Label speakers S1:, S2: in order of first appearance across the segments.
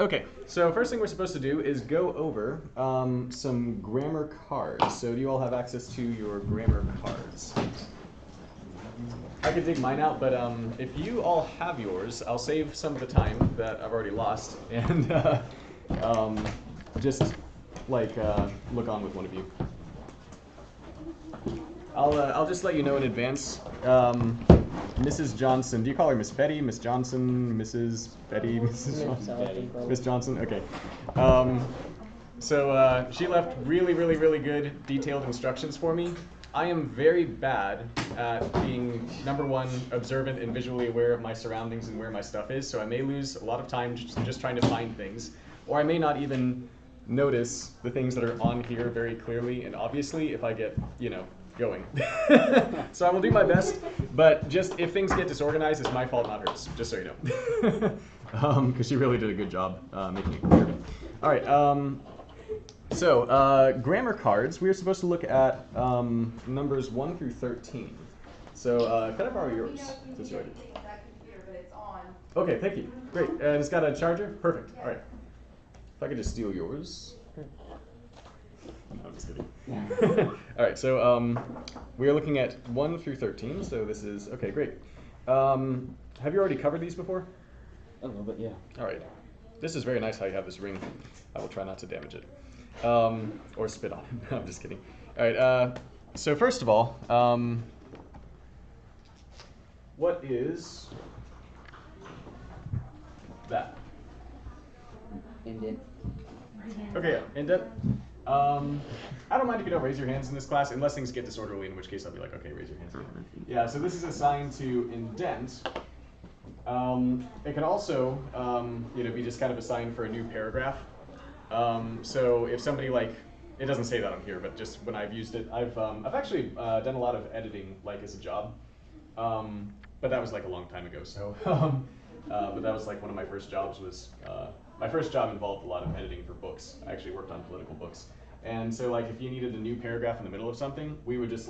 S1: Okay, so first thing we're supposed to do is go over some grammar cards. So do you all have access to your grammar cards? I could dig mine out, but if you all have yours, I'll save some of the time that I've already lost and just like look on with one of you. I'll just let you know in advance. Mrs. Johnson, do you call her Miss Betty, Miss Johnson, Mrs. Betty, Mrs. Johnson? Miss Johnson, okay. So she left really good detailed instructions for me. I am very bad at being, number one, observant and visually aware of my surroundings and where my stuff is, so I may lose a lot of time just trying to find things, or I may not even notice the things that are on here very clearly and obviously if I get, going. So I will do my best, but just if things get disorganized, it's my fault, not hers, just so you know. Because she really did a good job making it clear. All right, so grammar cards, we are supposed to look at numbers 1 through 13. So can I borrow yours? Since you already... Okay, thank you. Great, and it's got a charger? Perfect, all right. If I could just steal yours. No, I'm just kidding. All right, so we are looking at 1 through 13, so this is, okay, great. Have you already covered these before?
S2: A little bit, yeah.
S1: All right. This is very nice how you have this ring. I will try not to damage it. Or spit on it. No, I'm just kidding. All right, so first of all, what is that?
S2: Indent.
S1: Okay, yeah, indent. I don't mind if you don't raise your hands in this class, unless things get disorderly, in which case I'll be like, okay, raise your hands. Yeah, so this is assigned to indent. It can also, be just kind of assigned for a new paragraph. So if somebody it doesn't say that on here, but just when I've used it, I've actually done a lot of editing, as a job. But that was a long time ago. So, but that was one of my first jobs was. My first job involved a lot of editing for books. I actually worked on political books. And so if you needed a new paragraph in the middle of something, we would just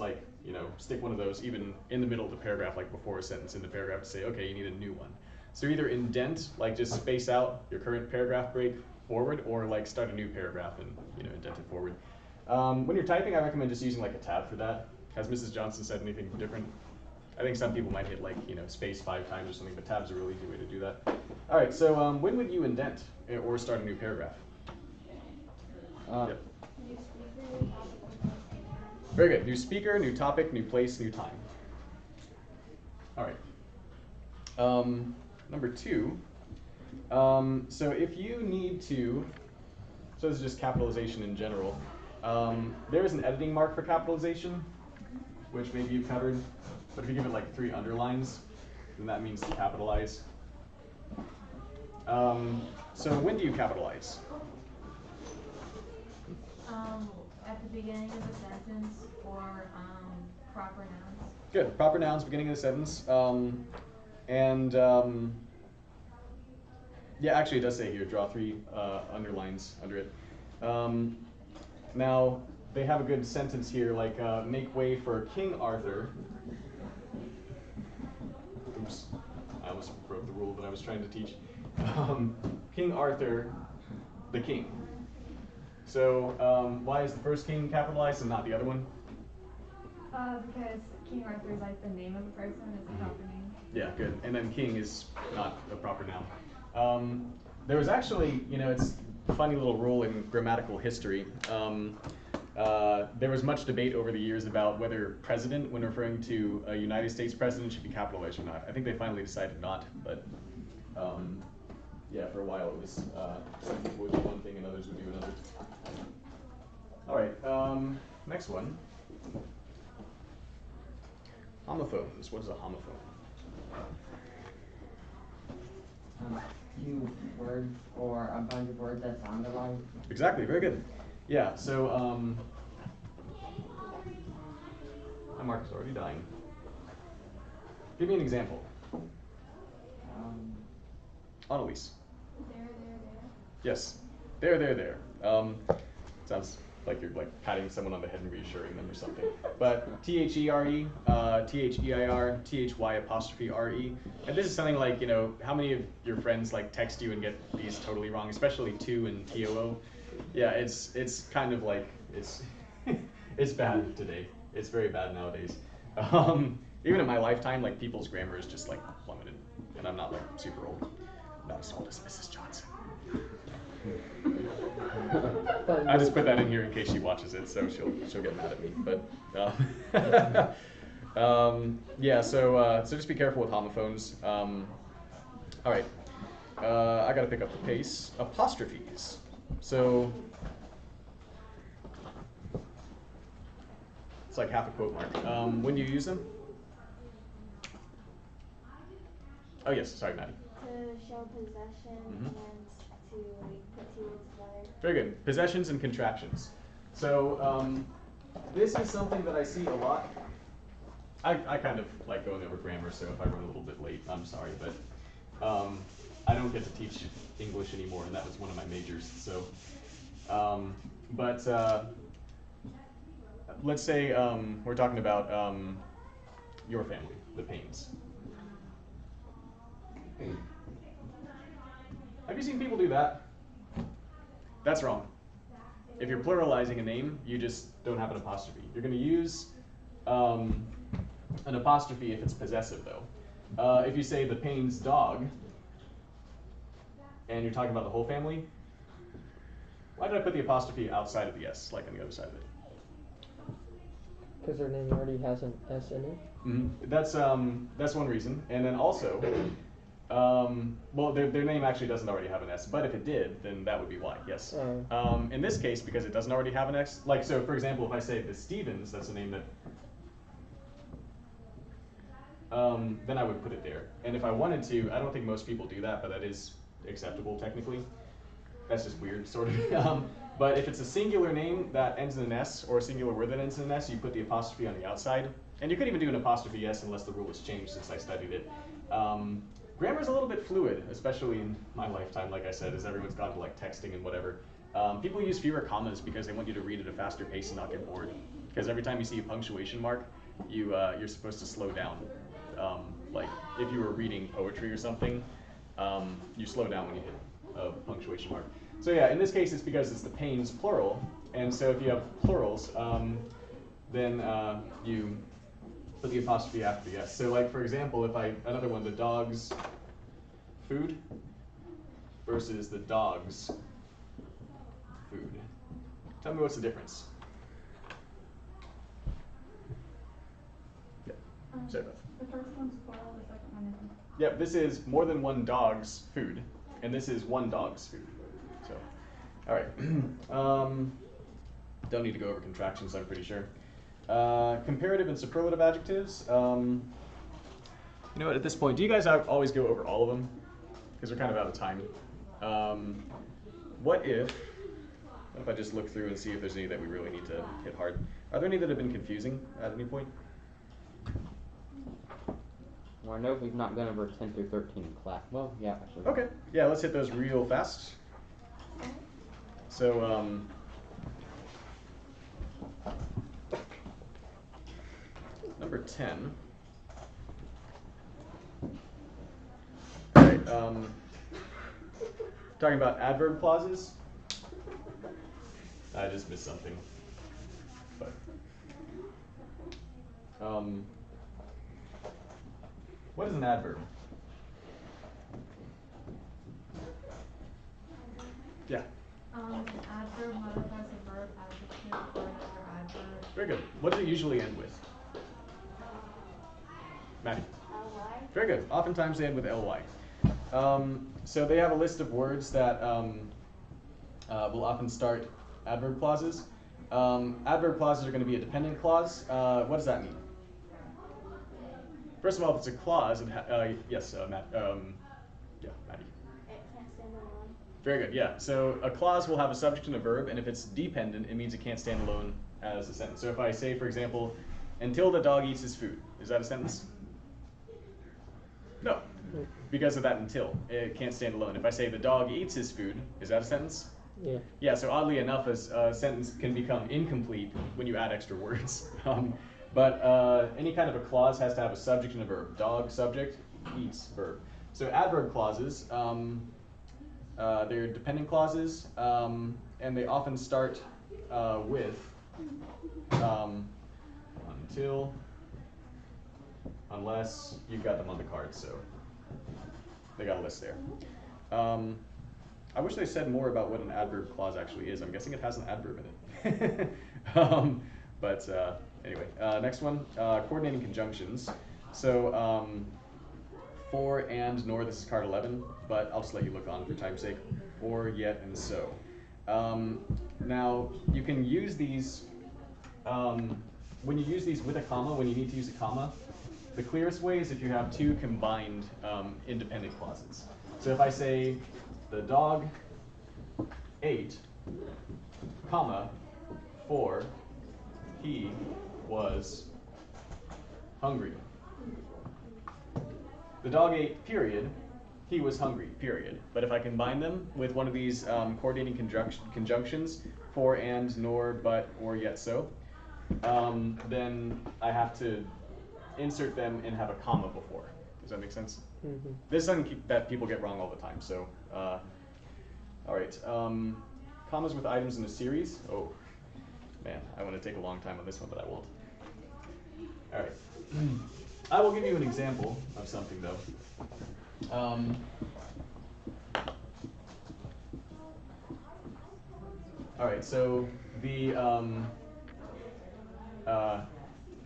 S1: stick one of those even in the middle of the paragraph, before a sentence in the paragraph to say, okay, you need a new one. So either indent, just space out your current paragraph break forward, or start a new paragraph and indent it forward. When you're typing, I recommend just using a tab for that. Has Mrs. Johnson said anything different? I think some people might hit space 5 times or something, but tab's a really easy way to do that. All right, so when would you indent or start a new paragraph? Yep. Very good. New speaker, new topic, new place, new time. All right. Number 2. So if you need to, so this is just capitalization in general. There is an editing mark for capitalization, which maybe you've covered. But if you give it 3 underlines, then that means to capitalize. So when do you capitalize?
S3: At the beginning of the sentence or proper nouns.
S1: Good. Proper nouns, beginning of the sentence. Yeah, actually it does say here, draw 3 underlines under it. Now, they have a good sentence here, make way for King Arthur. Oops, I almost broke the rule that I was trying to teach. King Arthur, the king. So why is the first king capitalized and not the other one?
S3: Because King Arthur is the name of a person, it's a proper name.
S1: Yeah, good. And then king is not a proper noun. There was actually, it's a funny little rule in grammatical history. There was much debate over the years about whether president, when referring to a United States president, should be capitalized or not. I think they finally decided not, but yeah, for a while it was, some people would do one thing and others would do another. All right, next one. Homophones. What is a homophone?
S2: Few words or a bunch of words that sound alike.
S1: Exactly, very good. Yeah, so my mark is already dying. Give me an example. Annalise.
S3: There.
S1: Yes. There. Sounds like you're like patting someone on the head and reassuring them or something. But THERE, THEIR, THY apostrophe RE. And this is something like, you know, how many of your friends like text you and get these totally wrong, especially to and TOO? Yeah, it's kind of like, it's it's bad today. It's very bad nowadays. Even in my lifetime, like people's grammar is just like plummeted, and I'm not like super old. Not as old as Mrs. Johnson. I just put that in here in case she watches it, so she'll get mad at me. But yeah, so just be careful with homophones. All right, I got to pick up the pace. Apostrophes. So it's like half a quote mark. When do you use them? Oh yes, sorry, Maddie.
S4: To show possession and to put two words together.
S1: Very good. Possessions and contractions. So this is something that I see a lot. I kind of like going over grammar, so if I run a little bit late, I'm sorry, but I don't get to teach English anymore, and that was one of my majors. So, let's say we're talking about your family, the Paynes. Have you seen people do that? That's wrong. If you're pluralizing a name, you just don't have an apostrophe. You're going to use an apostrophe if it's possessive, though. If you say the Payne's dog, and you're talking about the whole family, why did I put the apostrophe outside of the S, like on the other side of it?
S5: Because their name already has an S in it.
S1: Mm-hmm. That's one reason. And then also, well, their name actually doesn't already have an S, but if it did, then that would be why, yes. In this case, because it doesn't already have an S, like, so for example, if I say the Stevens, that's a name that, then I would put it there. And if I wanted to, I don't think most people do that, but that is acceptable technically. That's just weird, sort of. But if it's a singular name that ends in an S, or a singular word that ends in an S, you put the apostrophe on the outside. And you could even do an apostrophe S unless the rule has changed since I studied it. Grammar is a little bit fluid, especially in my lifetime, like I said, as everyone's gone to like texting and whatever. People use fewer commas because they want you to read at a faster pace and not get bored. Because every time you see a punctuation mark, you're supposed to slow down. Like if you were reading poetry or something, you slow down when you hit a punctuation mark. So yeah, in this case, it's because it's the Paynes plural, and so if you have plurals, then you put the apostrophe after the S. So like for example, if another one, the dog's food versus the dog's food. Tell me what's the difference. Yeah, say Beth.
S6: The first one's plural, the second one isn't.
S1: Yep, this is more than one dog's food, and this is one dog's food. So, all right. Don't need to go over contractions, I'm pretty sure. Comparative and superlative adjectives. You know what, at this point, do you guys always go over all of them? Because we're kind of out of time. What if I just look through and see if there's any that we really need to hit hard? Are there any that have been confusing at any point?
S2: Well, I know we've not gone over 10 through 13 in class. Well, yeah, actually.
S1: Okay, yeah, let's hit those real fast. So, number 10. All right, talking about adverb clauses. I just missed something. But, what is an adverb? Yeah.
S3: An adverb modifies a verb, adjective, or another adverb.
S1: Very good. What does it usually end with? Maddie.
S4: Ly.
S1: Very good. Oftentimes they end with ly. So they have a list of words that will often start adverb clauses. Adverb clauses are going to be a dependent clause. What does that mean? First of all, if it's a clause, yes, Matt. Yeah, Maddie.
S4: It can't stand alone.
S1: Very good, yeah. So a clause will have a subject and a verb, and if it's dependent, it means it can't stand alone as a sentence. So if I say, for example, until the dog eats his food, is that a sentence? No, because of that until. It can't stand alone. If I say the dog eats his food, is that a sentence?
S5: Yeah.
S1: Yeah, so oddly enough, a sentence can become incomplete when you add extra words. But any kind of a clause has to have a subject and a verb. Dog, subject, eats, verb. So adverb clauses, they're dependent clauses, and they often start with until, unless you've got them on the card, so they got a list there. I wish they said more about what an adverb clause actually is. I'm guessing it has an adverb in it. But anyway, next one, coordinating conjunctions. So for, and, nor, this is card 11, but I'll just let you look on for time's sake. Or, yet, and so. Now, you can use these, when you use these with a comma, when you need to use a comma, the clearest way is if you have two combined independent clauses. So if I say, the dog ate, comma, for, he was hungry. The dog ate, period, he was hungry, period. But if I combine them with one of these coordinating conjunctions, for, and, nor, but, or, yet, so, then I have to insert them and have a comma before. Does that make sense?
S5: Mm-hmm.
S1: This is something that people get wrong all the time, so, all right. Commas with items in a series. Oh, man, I want to take a long time on this one, but I won't. All right. I will give you an example of something, though. All right, so the, I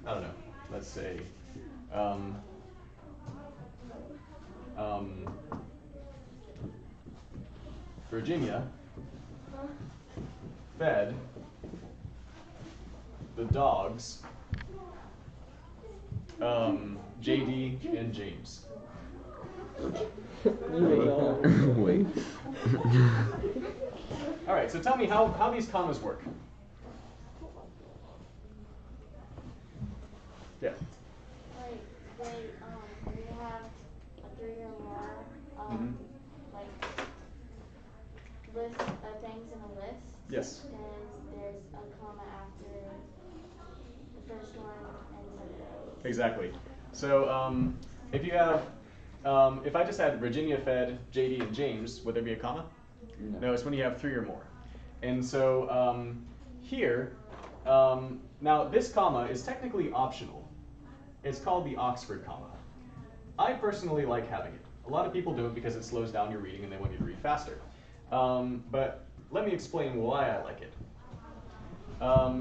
S1: don't know, let's say, Virginia fed the dogs JD and James.
S5: Wait.
S1: All right, so tell me how these commas work. Yeah.
S4: Like they have a 3 or more like list of things in a list.
S1: Yes.
S4: And there's a comma after the first one and the second one.
S1: Exactly. So if you have, if I just had Virginia fed JD and James, would there be a comma? No, it's when you have 3 or more. And so here, now this comma is technically optional. It's called the Oxford comma. I personally like having it. A lot of people don't because it slows down your reading and they want you to read faster. But let me explain why I like it.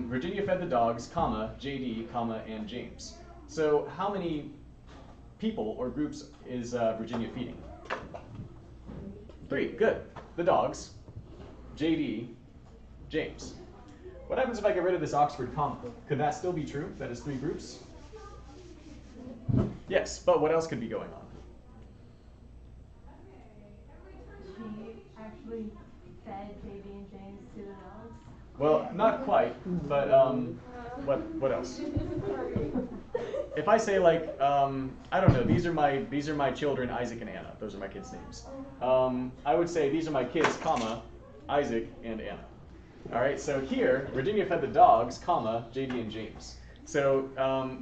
S1: Virginia fed the dogs, comma, JD, comma, and James. So how many people or groups is Virginia feeding? 3, good. The dogs, JD, James. What happens if I get rid of this Oxford comma? Could that still be true? That is 3 groups? Yes, but what else could be going on?
S3: She actually fed JD and James to the dogs.
S1: Well, not quite, but what else? If I say like, I don't know, these are my children, Isaac and Anna. Those are my kids' names. I would say these are my kids, comma, Isaac and Anna. All right, so here, Virginia fed the dogs, comma, JD and James. So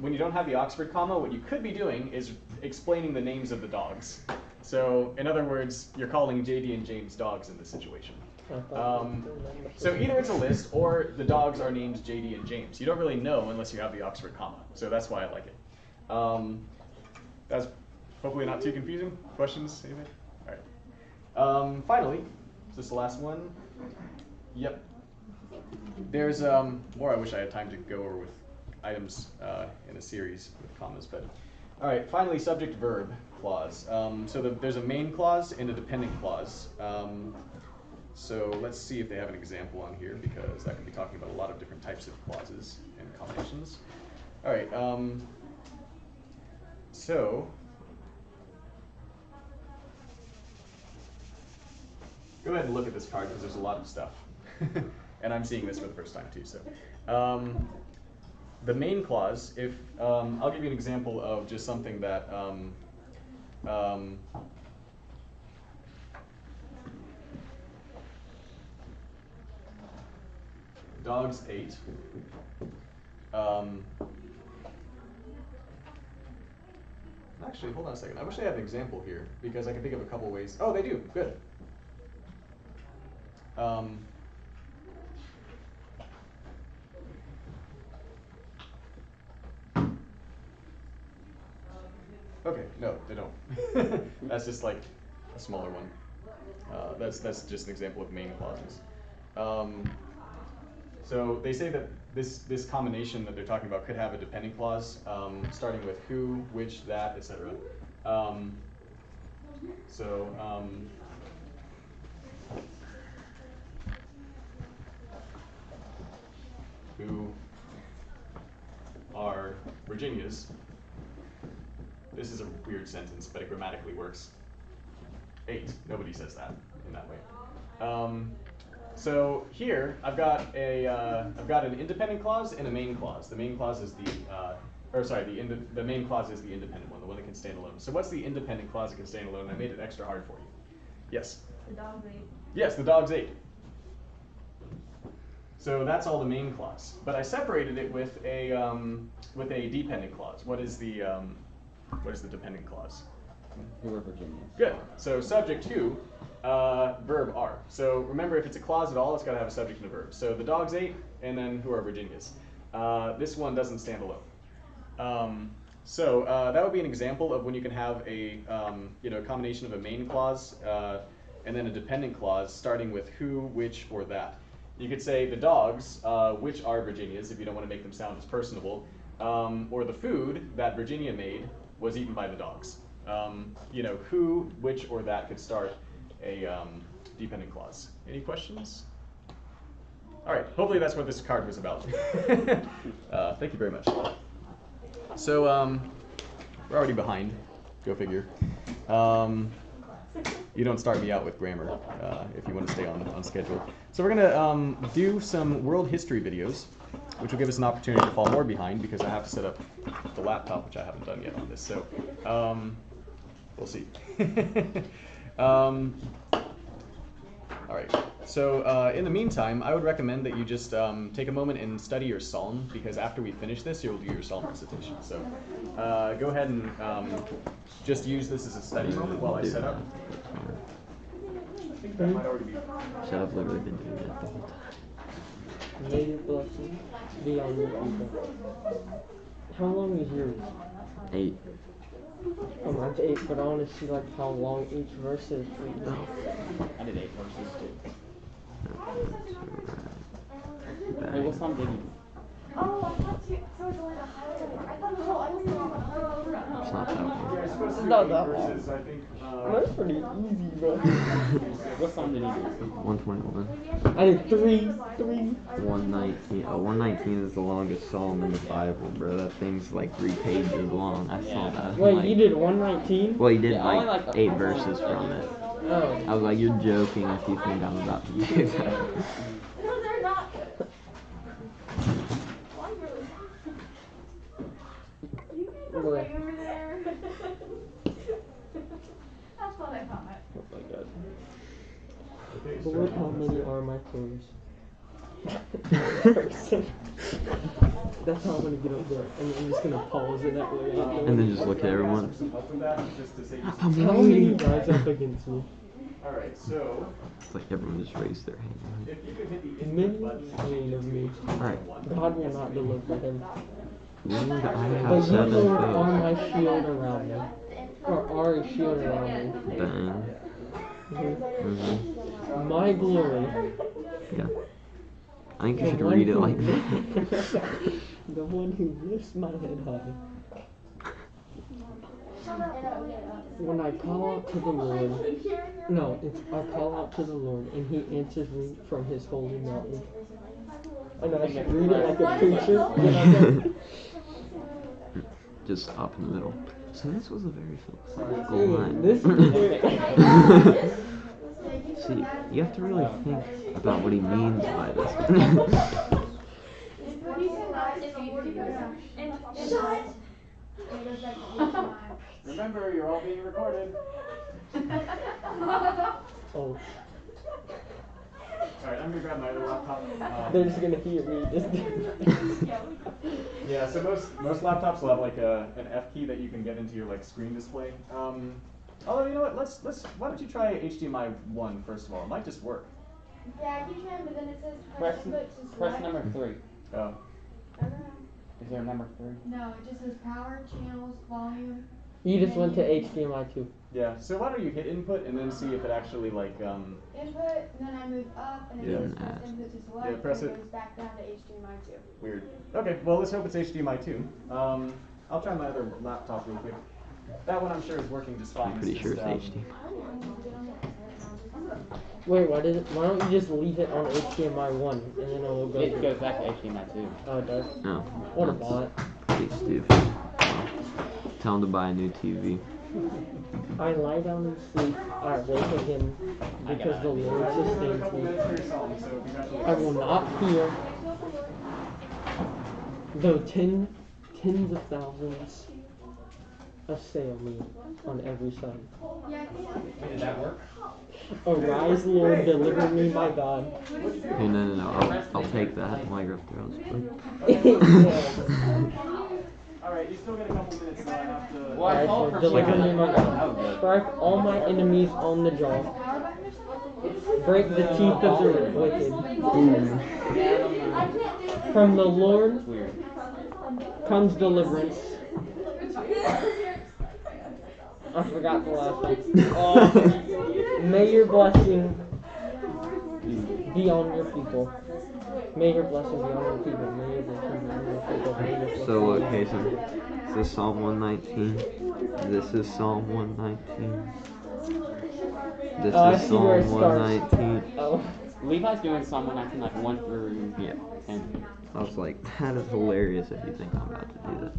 S1: when you don't have the Oxford comma, what you could be doing is explaining the names of the dogs. So in other words, you're calling JD and James dogs in this situation. So either it's a list or the dogs are named JD and James. You don't really know unless you have the Oxford comma. So that's why I like it. That's hopefully not too confusing. Questions? Anything? All right. Finally, is this the last one? Yep. There's more I wish I had time to go over with items in a series with commas, but all right. Finally, subject-verb clause. So there's a main clause and a dependent clause. So let's see if they have an example on here, because that could be talking about a lot of different types of clauses and combinations. All right. So go ahead and look at this card because there's a lot of stuff, and I'm seeing this for the first time too. So the main clause, if I'll give you an example of just something that dogs ate. Actually, hold on a second. I wish I had an example here because I can think of a couple ways. Oh, they do. Good. Okay, no, they don't. That's just like a smaller one. That's just an example of main clauses. So they say that this combination that they're talking about could have a dependent clause, starting with who, which, that, etc. Who are Virginia's? This is a weird sentence, but it grammatically works. 8. Nobody says that in that way. So here I've got an independent clause and a main clause. The main clause is the main clause is the independent one, the one that can stand alone. So what's the independent clause that can stand alone? I made it extra hard for you. Yes.
S3: The dogs ate.
S1: Yes, the dogs ate. So that's all the main clause. But I separated it with a dependent clause. What is the dependent clause?
S2: Who are Virginians?
S1: Good. So subject to, verb are. So remember, if it's a clause at all, it's got to have a subject and a verb. So the dogs ate, and then who are Virginia's? This one doesn't stand alone. So that would be an example of when you can have a combination of a main clause and then a dependent clause starting with who, which, or that. You could say the dogs, which are Virginia's, if you don't want to make them sound as personable, or the food that Virginia made was eaten by the dogs. Who, which, or that could start a dependent clause. Any questions? All right, hopefully that's what this card was about. Thank you very much. So we're already behind, go figure. You don't start me out with grammar if you want to stay on schedule. So we're going to do some world history videos, which will give us an opportunity to fall more behind because I have to set up the laptop, which I haven't done yet on this. So we'll see. All right. So in the meantime, I would recommend that you just take a moment and study your psalm, because after we finish this, you'll do your psalm recitation. So go ahead and just use this as a study moment while I set up. I think that might already be.
S5: So I've literally been doing that the whole time. May your blessing be on your people. How long is yours? 8. Oh, mine's 8, but I want to see like how long each verse is.
S2: I did 8 verses too. Wait, what song did you do?
S4: Oh, I thought you. So it's only the highlight. I thought it was all.
S5: It's not that one.
S1: Yeah, it's supposed to be
S5: Not
S1: 8
S5: that
S1: verses, I think.
S5: That's pretty easy, bro.
S2: What song did you do?
S5: 121. I did 3.
S7: 119. 119 is the longest psalm in the Bible, bro. That thing's like 3 pages long. I saw that.
S5: Wait,
S7: Like,
S5: you did 119?
S7: well, he did
S2: Yeah, only
S7: like
S2: like
S7: 8 verses from it.
S5: Oh.
S7: I was like, you're joking if you think I'm about to do that.
S4: No, they're not. You guys are way over there. That's what I thought.
S5: Oh my god.
S1: Okay,
S5: But look how many are my clothes. That's how I'm gonna get up there. And I'm just gonna pause it that way.
S7: And then just look at everyone.
S1: Help with that, just to say
S5: How many guys up against me?
S1: all right, so
S7: It's like everyone just raised their hand.
S1: if you could hit the
S5: Many
S1: input button.
S5: slain of me.
S7: Alright.
S5: God will not deliver him.
S7: Lord, I
S5: But
S7: have
S5: you,
S7: 7
S5: Lord, are
S7: foes.
S5: my shield around me. Or are a shield around me.
S7: Bang.
S5: Mhm. My glory.
S7: Yeah. I think you
S5: The
S7: should
S5: one
S7: read it
S5: who-
S7: like that.
S5: The one who lifts my head high. When I call out to the Lord, no, it's I call out to the Lord, and He answers me from His holy mountain. And I should read it like a preacher.
S7: Just stop in the middle. So this was a very philosophical
S5: Dude,
S7: line.
S5: this is
S7: See, you have to really think about what he means by this.
S1: Remember, you're all being recorded.
S5: Oh.
S1: Alright, I'm gonna grab my other laptop.
S5: They're just gonna hear me just
S1: Yeah, so most laptops will have like an F key that you can get into your like screen display. Although you know what, let's why don't you try HDMI 1 first of all? It might just work.
S4: Yeah, I keep trying, but then it says
S2: Press,
S4: input to
S2: press
S4: select.
S2: number 3.
S1: Oh.
S4: I don't know.
S2: Is there a number 3?
S3: No, it just says power, channels, volume.
S5: You just went to HDMI 2.
S1: Yeah. So why don't you hit input and then see if it actually like
S4: Input, and then I move up, and it
S7: Yeah.
S4: says press input to select.
S1: Yeah, press
S4: and
S1: it.
S4: goes back down to HDMI 2.
S1: weird. Okay, well let's hope it's HDMI 2. I'll try my other laptop real quick. That one I'm sure is working just fine.
S7: I'm pretty sure it's
S1: just,
S7: HDMI.
S5: Wait, why don't you just leave it on HDMI 1 and then it'll go
S2: It
S5: through?
S2: goes back to HDMI 2.
S5: Oh, it does?
S7: No.
S5: What a
S7: that's
S5: bot.
S7: Pretty stupid. Tell him to buy a new TV.
S5: I lie down and sleep. I wake again because the Lord sustains
S1: couple
S5: me.
S1: minutes for your song, so congratulations.
S5: I will not fear, though tens of thousands assail me on every side.
S1: Did that work?
S5: Arise, Lord, deliver me, my God.
S7: Hey, no. I'll take that. Micro throws.
S1: Alright, you still got a couple minutes, so I have to.
S2: Well, I
S5: Arise,
S2: saw it
S5: Lord,
S2: for
S5: deliver me, my
S2: That
S5: God.
S2: was good.
S5: Strike all my enemies on the jaw. Break the teeth of the wicked. From the Lord
S2: It's weird.
S5: comes deliverance. I forgot the last one. May your blessing be on your people. May your blessing be on your people. May your blessing be on your people. May your blessing
S7: So look,
S5: be on your
S7: Kason,
S5: people.
S7: this is Psalm 119. This is Psalm 119. This
S5: Oh, I
S7: is
S5: see where it
S7: Psalm
S5: starts.
S7: 119.
S5: Oh.
S2: Levi's doing Psalm 119 like 1 through
S7: Yeah.
S2: 10.
S7: I was like, that is hilarious if you think I'm about to do that.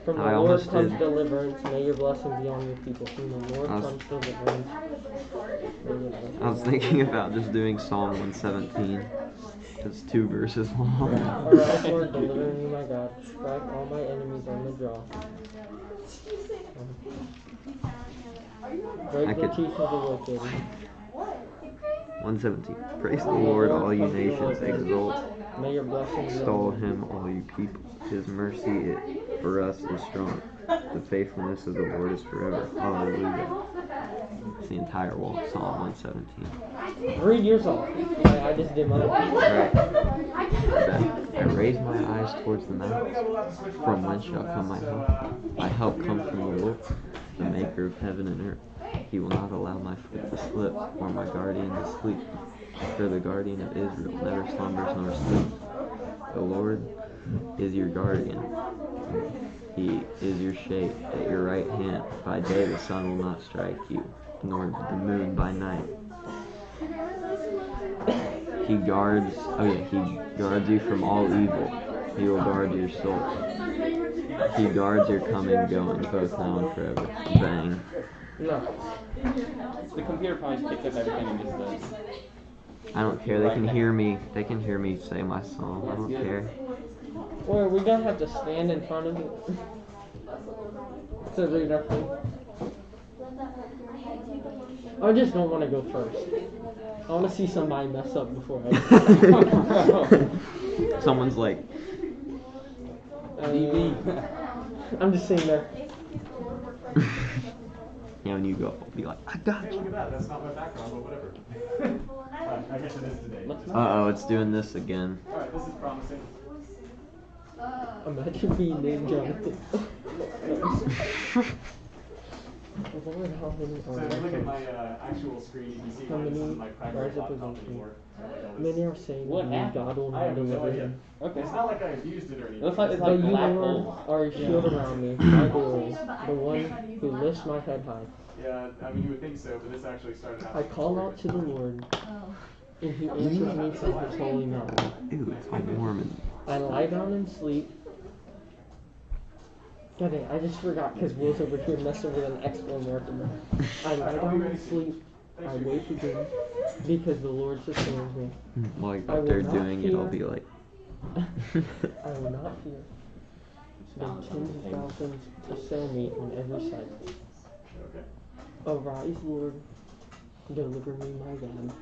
S5: From the
S7: I
S5: Lord
S7: almost
S5: comes
S7: did.
S5: deliverance. May your blessing be on your people. From the Lord
S7: I was-
S5: comes deliverance. May your blessing
S7: I was
S5: be on your
S7: thinking about just doing Psalm 117. It's 2 verses long.
S5: Arise, Lord, deliver me, my God. Strike all my enemies on the jaw. Break
S7: I
S5: the
S7: could-
S5: teeth of the wicked.
S7: 117. Praise the Lord, all you nations, exalt.
S5: May your blessing be
S7: Extol
S5: on you.
S7: him, all you people. His mercy for us is strong. The faithfulness of the Lord is forever. Hallelujah. It's the entire wall of Psalm 117.
S5: Read yours off. I just did mine.
S7: Alright. I raise my eyes towards the mountains. From whence shall come my help? My help comes from the Lord, the maker of heaven and earth. He will not allow my foot to slip, or my guardian to sleep. For the guardian of Israel never slumbers nor sleeps. The Lord is your guardian. He is your shade at your right hand. By day the sun will not strike you, nor the moon by night. He guards you from all evil. He will guard your soul. He guards your coming and going, both now and forever. Bang.
S5: No.
S2: The computer probably picked up everything and just does.
S7: I don't care. They can hear me. They can hear me say my song. I don't care.
S5: Or we gonna have to stand in front of it to read our thing. I just don't want to go first. I want to see somebody mess up before I.
S7: Someone's like,
S5: I'm just sitting there.
S7: yeah, when you go, be like, I got
S1: Hey,
S7: you.
S1: look at that. That's not my background, but whatever. I guess it is today.
S7: Uh-oh, it's doing this again.
S1: Alright, this is promising.
S5: Imagine being named Jonathan. Lord, how many
S1: So
S5: are
S1: if you look at my
S5: there?
S1: actual screen, you can see
S5: How
S1: mine
S5: many
S1: isn't my primary
S5: rise up
S1: laptop
S5: against me?
S1: anymore.
S5: Many are saying
S2: What
S5: to me,
S2: happened?
S5: God will
S1: I
S5: not
S1: have no
S5: deliver
S1: idea.
S5: him.
S2: Okay.
S1: It's not like I've used it or anything.
S2: Looks like it's
S5: But
S2: like
S5: you,
S2: black
S5: Lord,
S2: hole.
S5: are a shield around me, my glory, the one who lifts my head high.
S1: Yeah, I mean you would think so, but this actually started
S5: I
S1: happening.
S5: call
S1: before
S5: out to the
S1: even-
S5: Lord, and he answers me from his holy mountain.
S7: Ew, it's all warm and
S5: I lie down and sleep. God dang, I just forgot because Will's over here messing with an exclamation. I lie down and sleep. I wake again because the Lord sustains me.
S7: like
S5: I
S7: if
S5: will
S7: they're
S5: not
S7: doing it, I'll
S5: fear.
S7: be like,
S5: I will not fear. Though tens of thousands assail me on every side.
S1: Okay.
S5: Arise, Lord, deliver me, my God.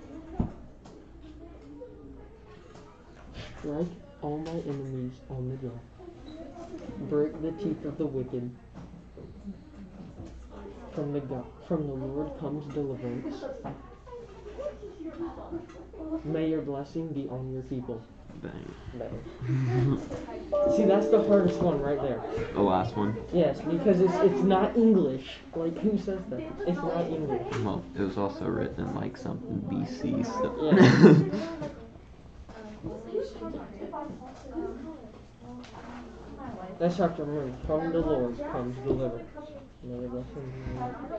S5: Strike all my enemies on the jaw. Break the teeth of the wicked. From the Lord comes deliverance. May your blessing be on your people.
S7: Bang.
S5: Bang. See, that's the hardest one right there.
S7: The last one?
S5: Yes, because it's not English. Like, who says that? It's not English.
S7: Well, it was also written in like something BC, so.
S5: Yeah. That's how to remember. From the Lord comes deliverance. May your blessing be on your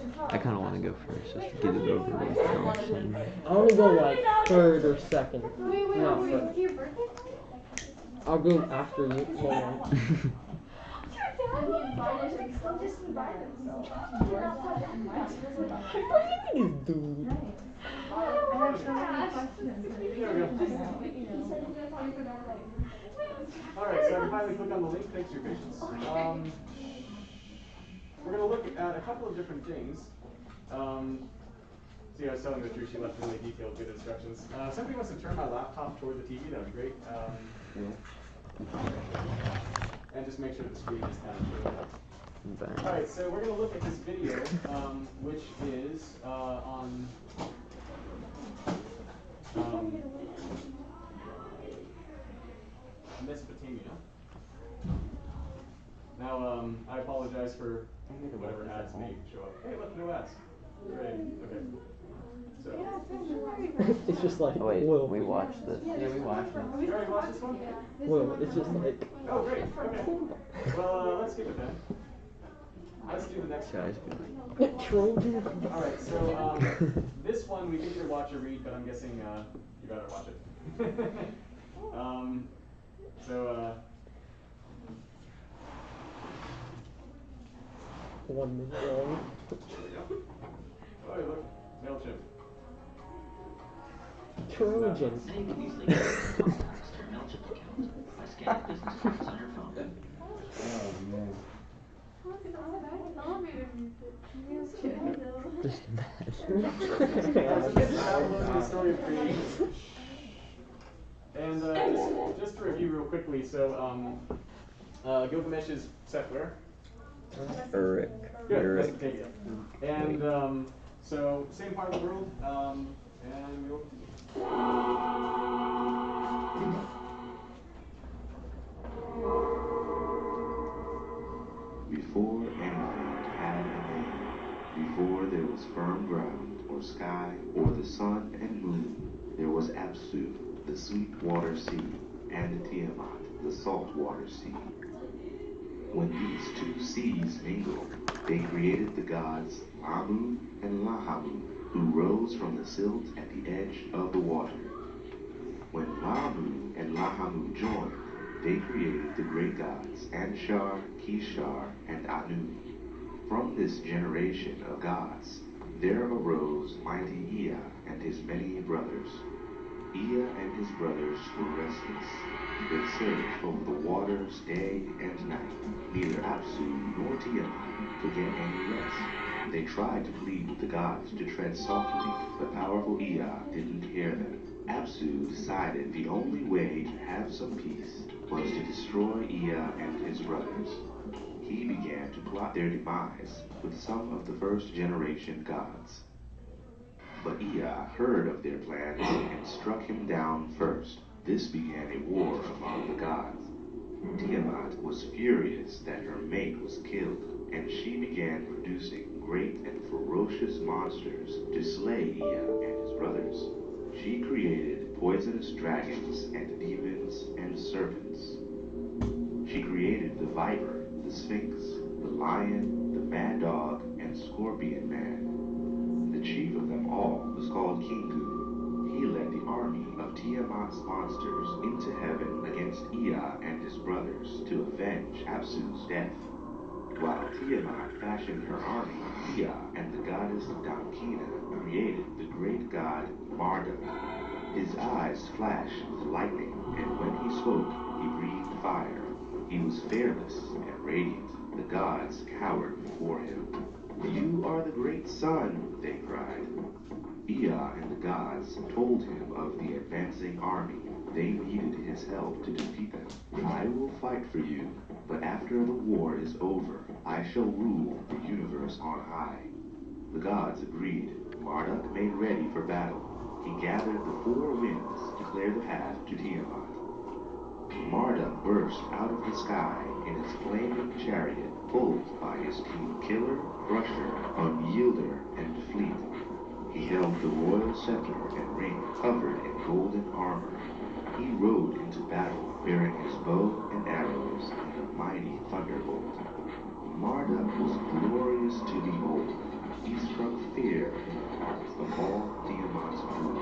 S5: people.
S7: I kind of want to go first just to get it over with. You know what I'm saying?
S5: I want to go like third or second. Not first. I'll go after you. Hold on. Dude.
S1: Alright, so I can finally click on the link. Thanks for your patience. We're going to look at a couple of different things. See, I was telling Richard she left really detailed, good instructions. If somebody wants to turn my laptop toward the TV, that would be great. And just make sure the screen is kind of showing up. Alright, so we're going to look at this video, which is on Mesopotamia. Now, I apologize for whatever ads may show up. Hey, look, no ads. Great. Okay. So.
S5: It's just like,
S7: Wait,
S5: Will.
S7: we watched this.
S2: Yeah, we watched it.
S1: You already watched this one?
S5: Will, it's just like.
S1: Oh, great. Okay. Well, let's skip it then. Let's do the next
S7: Guys,
S1: one.
S5: Trojan.
S1: Alright, so this one we could either watch or read, but I'm guessing you better watch it. So
S5: 1 minute long.
S1: there we go. Oh, hey, look, MailChimp.
S5: Trojan.
S8: Anyone easily get access to your MailChimp account by scanning business cards on your phone.
S2: Oh, man.
S5: Just
S1: So this is downloading the story of creation. And just to review real quickly, so Gilgamesh is set where?
S7: Eric.
S1: Good,
S7: Eric.
S1: Mesopotamia. And so same part of the world, and we'll.
S9: Before anything had a name, before there was firm ground or sky or the sun and moon, there was Apsu, the sweet water sea, and Tiamat, the salt water sea. When these two seas mingled, they created the gods Abu and Lahabu, who rose from the silt at the edge of the water. When Lahabu and Lahabu joined, they created the great gods Anshar, Kishar, and Anu. From this generation of gods, there arose mighty Ea and his many brothers. Ea and his brothers were restless. They surged over the waters day and night. Neither Apsu nor Tiamat could get any rest. They tried to plead with the gods to tread softly, but powerful Ea didn't hear them. Apsu decided the only way to have some peace was to destroy Ea and his brothers. He began to plot their demise with some of the first generation gods. But Ea heard of their plans and struck him down first. This began a war among the gods. Tiamat was furious that her mate was killed, and she began producing great and ferocious monsters to slay Ea and his brothers. She created poisonous dragons and demons and serpents. She created the viper, the sphinx, the lion, the mad dog, and scorpion man. The chief of them all was called Kingu. He led the army of Tiamat's monsters into heaven against Ea and his brothers to avenge Apsu's death. While Tiamat fashioned her army, Ea and the goddess Damkina created the great god Marduk. His eyes flashed with lightning, and when he spoke, he breathed fire. He was fearless and radiant. The gods cowered before him. "You are the great sun," they cried. Ea and the gods told him of the advancing army. They needed his help to defeat them. I will fight for you, but after the war is over, I shall rule the universe on high. The gods agreed. Marduk made ready for battle. He gathered the 4 winds to clear the path to Tiamat. Marduk burst out of the sky in his flaming chariot, pulled by his team Killer, Crusher, Unyielder, and Fleet. He held the royal scepter and ring covered in golden armor. He rode into battle bearing his bow and arrows and a mighty thunderbolt. Marduk was glorious to behold. He struck fear in the hearts of all Tiamat's brood.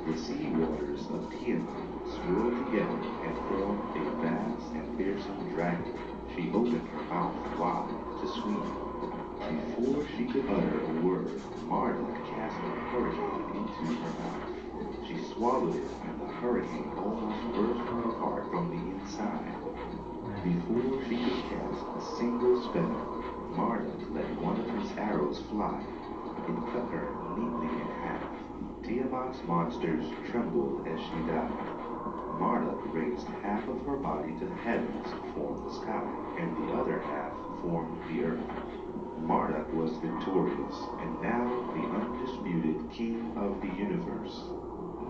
S9: The sea waters of Tiamat swirled together and formed a vast and fearsome dragon. She opened her mouth wide to scream. Before she could utter a word, Marduk cast a hurricane into her mouth. She swallowed it, and the hurricane almost burst her apart from the inside. Before she could cast a single spell, Marduk let one of his arrows fly. It cut her neatly in half. Tiamat's monsters trembled as she died. Marduk raised half of her body to the heavens to form the sky, and the other half formed the earth. Marduk was victorious, and now the undisputed king of the universe.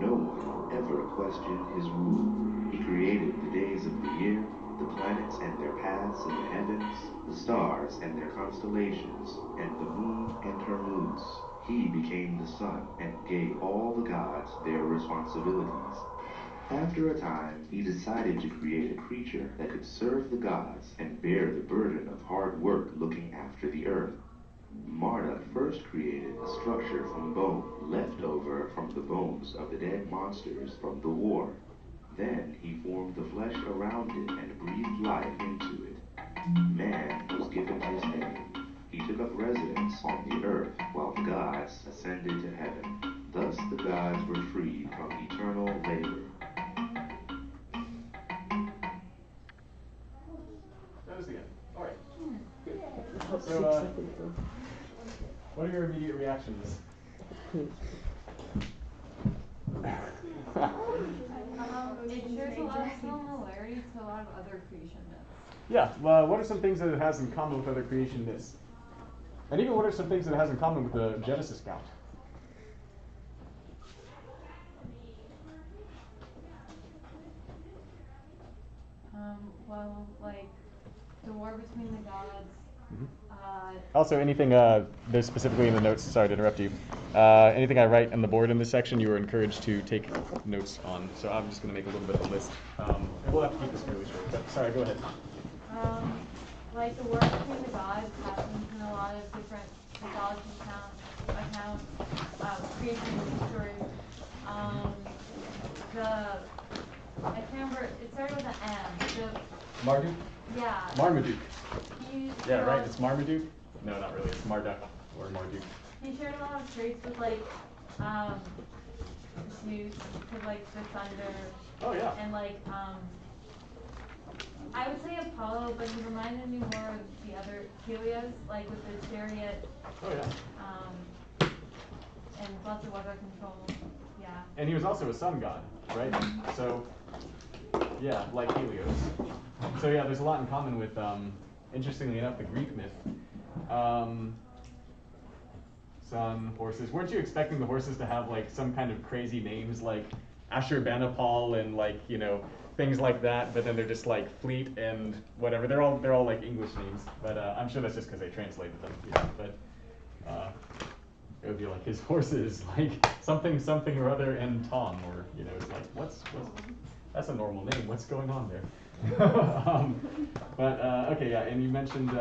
S9: No one ever questioned his rule. He created the days of the year, the planets and their paths in the heavens, the stars and their constellations, and the moon and her moods. He became the sun and gave all the gods their responsibilities. After a time, he decided to create a creature that could serve the gods and bear the burden of hard work looking after the earth. Marduk first created a structure from bone left over from the bones of the dead monsters from the war. Then he formed the flesh around it and breathed life into it. Man was given his name. He took up residence on the earth while the gods ascended to heaven. Thus the gods were freed from eternal labor.
S1: That was the end. All right.
S5: About
S1: So,
S5: 6 seconds though.
S1: What are your immediate reactions?
S3: It shares a lot of similarities to a lot of other creation myths.
S1: Yeah. Well, what are some things that it has in common with other creation myths? And even what are some things that it has in common with the Genesis account?
S3: Well, like the war between the gods.
S1: Also, anything there's specifically in the notes, sorry to interrupt you, anything I write on the board in this section, you are encouraged to take notes on. So I'm just going to make a little bit of a list. And we'll have to keep this fairly short, but sorry, go ahead.
S3: Like the war between the gods happens in a lot of different mythology accounts, creation stories. I can't remember, it started with an M.
S1: Marduk?
S3: Yeah.
S1: Marmaduke. Yeah, right, it's
S3: It's
S1: Marmaduke? No, not really, it's Marduk or Marduk.
S3: He shared a lot of traits with like Zeus, with like the thunder.
S1: Oh yeah.
S3: And like I would say Apollo, but he reminded me more of the other Helios, like with the chariot.
S1: Oh yeah.
S3: And lots of weather control. Yeah.
S1: And he was also a sun god, right? So yeah, like Helios. So yeah, there's a lot in common with interestingly enough the Greek myth. Sun, horses. Weren't you expecting the horses to have like some kind of crazy names like Ashurbanipal and like, you know, things like that, but then they're just like Fleet and whatever. They're all like English names, but I'm sure that's just because they translated them. Yeah, but it would be like his horses, like something or other and Tom, or you know, it's like what's that's a normal name. What's going on there? Okay, yeah, and you mentioned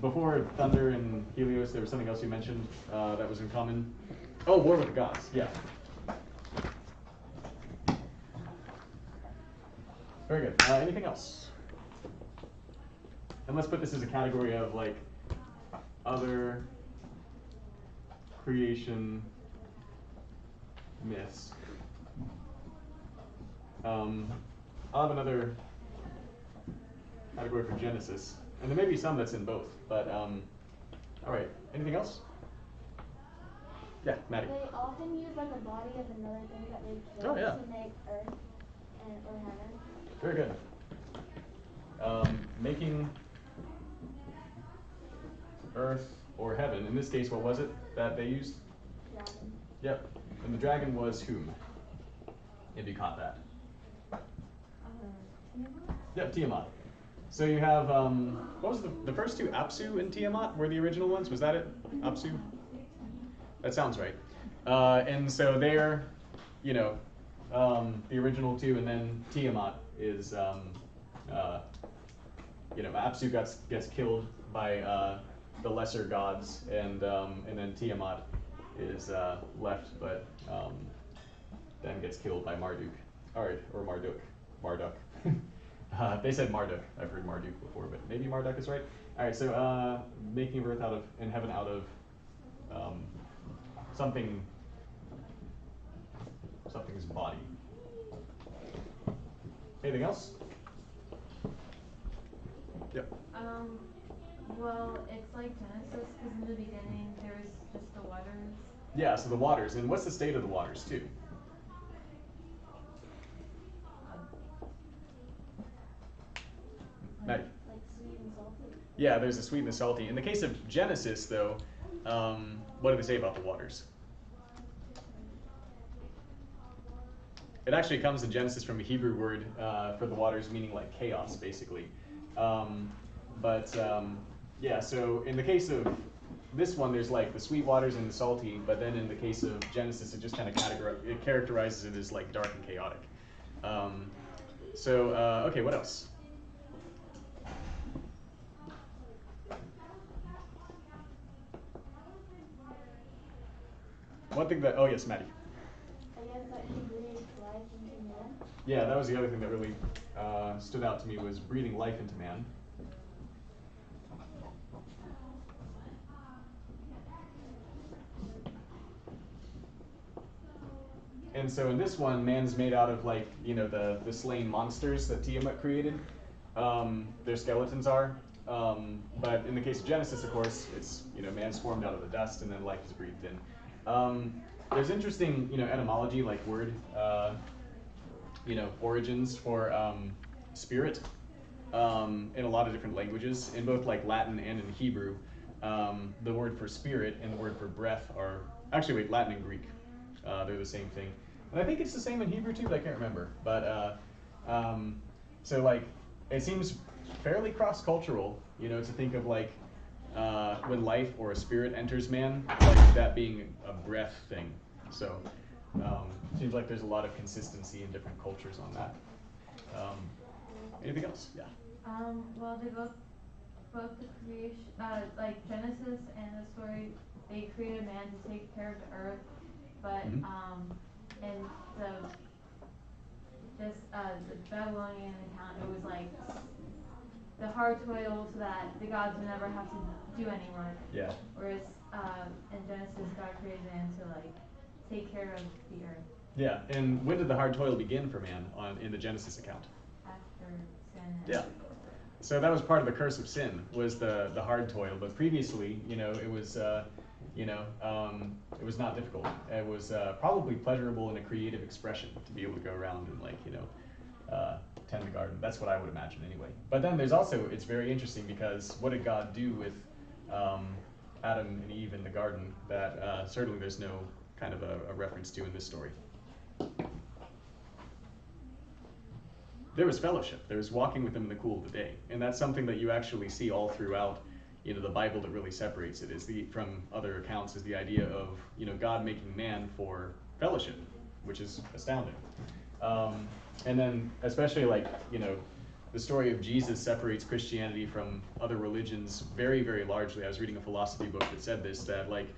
S1: before Thunder and Helios, there was something else you mentioned that was in common. Oh, War with the Gods, yeah. Very good. Anything else? And let's put this as a category of like other creation myths. I'll have another category for Genesis, and there may be some that's in both, but all right. Anything else? Yeah, Maddie.
S4: They often use like a body of another thing that they
S1: Oh,
S4: killed
S1: yeah.
S4: to make earth and or heaven.
S1: Very good. Making earth or heaven. In this case, what was it that they used?
S4: Dragon.
S1: Yep. And the dragon was whom? If you caught that.
S3: Tiamat?
S1: Yep, Tiamat. So you have, what was the first two? Apsu and Tiamat were the original ones? Was that it? Apsu? That sounds right. And so they're, you know, the original two, and then Tiamat is, you know, Apsu gets killed by the lesser gods, and then Tiamat is left, but then gets killed by Marduk. All right, or Marduk. They said Marduk. I've heard Marduk before, but maybe Marduk is right. All right, so making earth out of and heaven out of something's body. Anything else? Yep.
S3: Well, it's like Genesis, because in the beginning there was just the waters.
S1: Yeah, so the waters, and what's the state of the waters too? Maddie.
S4: Like sweet and salty.
S1: Yeah, there's a sweet and the salty. In the case of Genesis, though, what do they say about the waters? It actually comes in Genesis from a Hebrew word for the waters, meaning like chaos, basically. Yeah, so in the case of this one, there's like the sweet waters and the salty, but then in the case of Genesis, it just kind of characterizes it as like dark and chaotic. Okay, what else? One thing that, oh yes, Maddie.
S4: I guess that he breathed life into man.
S1: Yeah, that was the other thing that really stood out to me was breathing life into man. And so in this one, man's made out of like, you know, the slain monsters that Tiamat created. Their skeletons are. But in the case of Genesis, of course, it's, you know, man's formed out of the dust and then life is breathed in. There's interesting, you know, etymology, like word, you know, origins for spirit in a lot of different languages. In both like Latin and in Hebrew, the word for spirit and the word for breath are, actually wait, Latin and Greek. They're the same thing. And I think it's the same in Hebrew too, but I can't remember. But so like, it seems fairly cross-cultural, you know, to think of like when life or a spirit enters man, like that being a breath thing. So seems like there's a lot of consistency in different cultures on that. Anything else? Yeah.
S3: Well, they both the creation, like Genesis and the story, they created man to take care of the earth, but in the Babylonian account, it was like the hard toil so that the gods would never have to do any work.
S1: Yeah.
S3: Whereas in Genesis, God created man to like take care of the earth.
S1: Yeah, and when did the hard toil begin for man in the Genesis account?
S3: After sin.
S1: Yeah. So that was part of the curse of sin, was the hard toil. But previously, you know, it was it was not difficult. It was probably pleasurable and a creative expression to be able to go around and like, you know, tend the garden. That's what I would imagine anyway. But then there's also, it's very interesting because what did God do with Adam and Eve in the garden that certainly there's no kind of a reference to in this story. There was fellowship. There was walking with them in the cool of the day. And that's something that you actually see all throughout, you know, the Bible that really separates it is from other accounts is the idea of, you know, God making man for fellowship, which is astounding. And then especially like, you know, the story of Jesus separates Christianity from other religions very, very largely. I was reading a philosophy book that said this, that like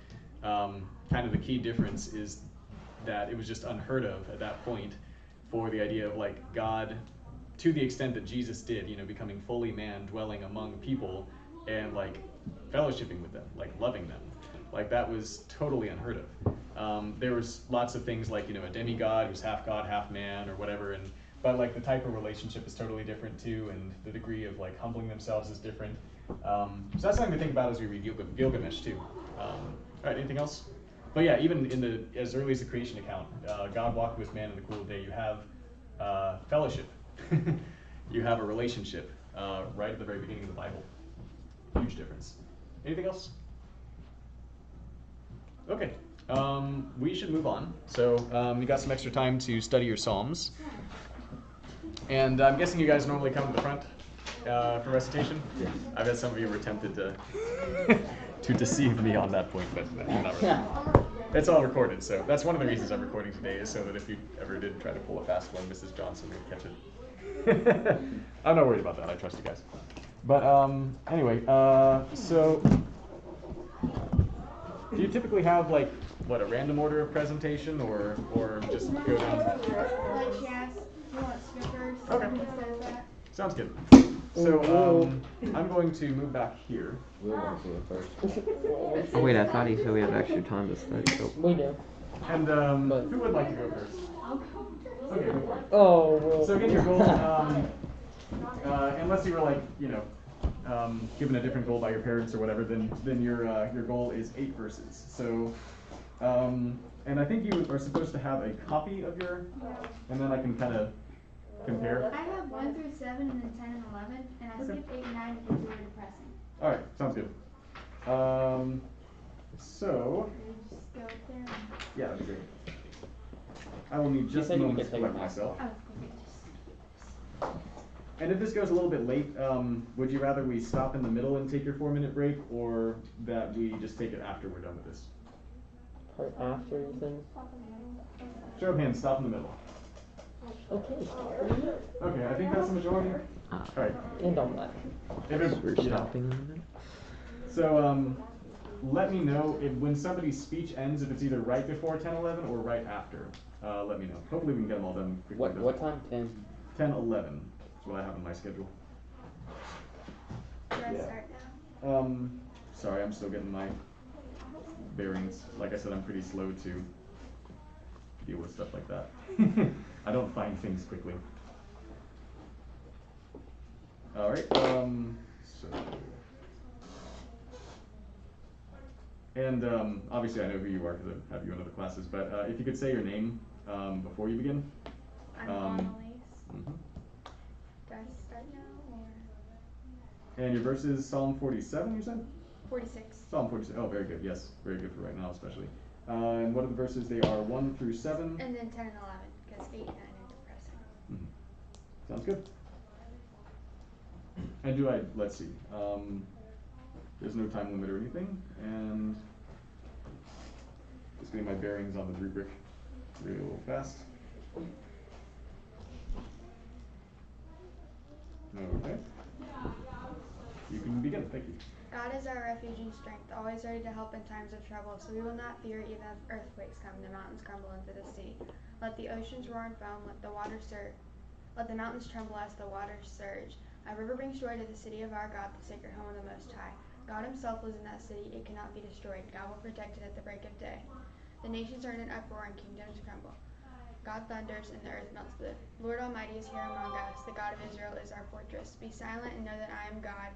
S1: kind of the key difference is that it was just unheard of at that point for the idea of like God, to the extent that Jesus did, you know, becoming fully man, dwelling among people and like fellowshipping with them, like loving them. Like that was totally unheard of. There was lots of things like, you know, a demigod who's half god, half man or whatever, but like the type of relationship is totally different too, and the degree of like humbling themselves is different. So that's something to think about as we read Gilgamesh too. All right, anything else? But yeah, even in the as early as the creation account, God walked with man in the cool of the day. You have fellowship. You have a relationship right at the very beginning of the Bible. Huge difference. Anything else? Okay. We should move on. So you got some extra time to study your Psalms. And I'm guessing you guys normally come to the front for recitation?
S7: Yes.
S1: I bet some of you were tempted to to deceive me on that point, but not really. It's all recorded, so that's one of the reasons I'm recording today, is so that if you ever did try to pull a fast one, Mrs. Johnson would catch it. I'm not worried about that. I trust you guys. But anyway, so do you typically have like what, a random order of presentation, or just go down?
S4: Like she asked, you want skippers?
S1: Okay.
S4: Instead of that.
S1: Sounds good. So I'm going to move back here.
S2: We'll want to go first.
S7: Oh wait, I thought he said we have extra time to study. So.
S5: We do.
S1: And who would like to go first? Okay, go for it.
S5: Oh, well.
S1: So again, your goal, unless you were like, given a different goal by your parents or whatever, then your goal is 8 verses. So, and I think you are supposed to have a copy of your, and then I can kind of compare.
S4: I have 1 through 7 and then 10 and 11, and I skipped 8 and 9 because they were depressing.
S1: All right, sounds good. So,
S4: Just go up there.
S1: yeah, that'd be great. I will need just a
S2: said you
S1: moment
S2: could
S1: to
S2: take
S1: collect
S2: a nap.
S1: myself.
S4: Oh,
S1: And if this goes a little bit late, would you rather we stop in the middle and take your 4-minute break, or that we just take it after we're done with this?
S5: Right after you think?
S1: Show of hands, stop in the middle.
S5: Okay.
S1: Okay, I think that's the majority. Alright.
S5: And all that.
S7: We're stopping in a minute.
S1: So, let me know if, when somebody's speech ends, if it's either right before 10:11 or right after. Let me know. Hopefully we can get them all done quickly.
S2: What time? 10?
S1: 10:11. That's what I have on my schedule.
S4: Should I
S1: Yeah.
S4: start now?
S1: Sorry, I'm still getting my bearings. Like I said, I'm pretty slow to deal with stuff like that. I don't find things quickly. All right. So, and obviously I know who you are because I have you in other classes. But if you could say your name before you begin.
S4: I'm Annalise.
S1: Mhm.
S4: Do I start now or?
S1: And your verse is Psalm 47, you said?
S4: 46.
S1: Psalm 46. Oh, very good. Yes, very good for right now, especially. And what are the verses? They are 1 through 7.
S4: And then 10 and 11, because 8 and 9 are depressing.
S1: Mm-hmm. Sounds good. And let's see. There's no time limit or anything. And just getting my bearings on the rubric real fast. Okay. You can begin. Thank you.
S4: God is our refuge and strength, always ready to help in times of trouble. So we will not fear even if earthquakes come, the mountains crumble into the sea. Let the oceans roar and foam, let the mountains tremble as the waters surge. A river brings joy to the city of our God, the sacred home of the Most High. God himself lives in that city, it cannot be destroyed. God will protect it at the break of day. The nations are in an uproar and kingdoms crumble. God thunders and the earth melts. The Lord Almighty is here among us. The God of Israel is our fortress. Be silent and know that I am God.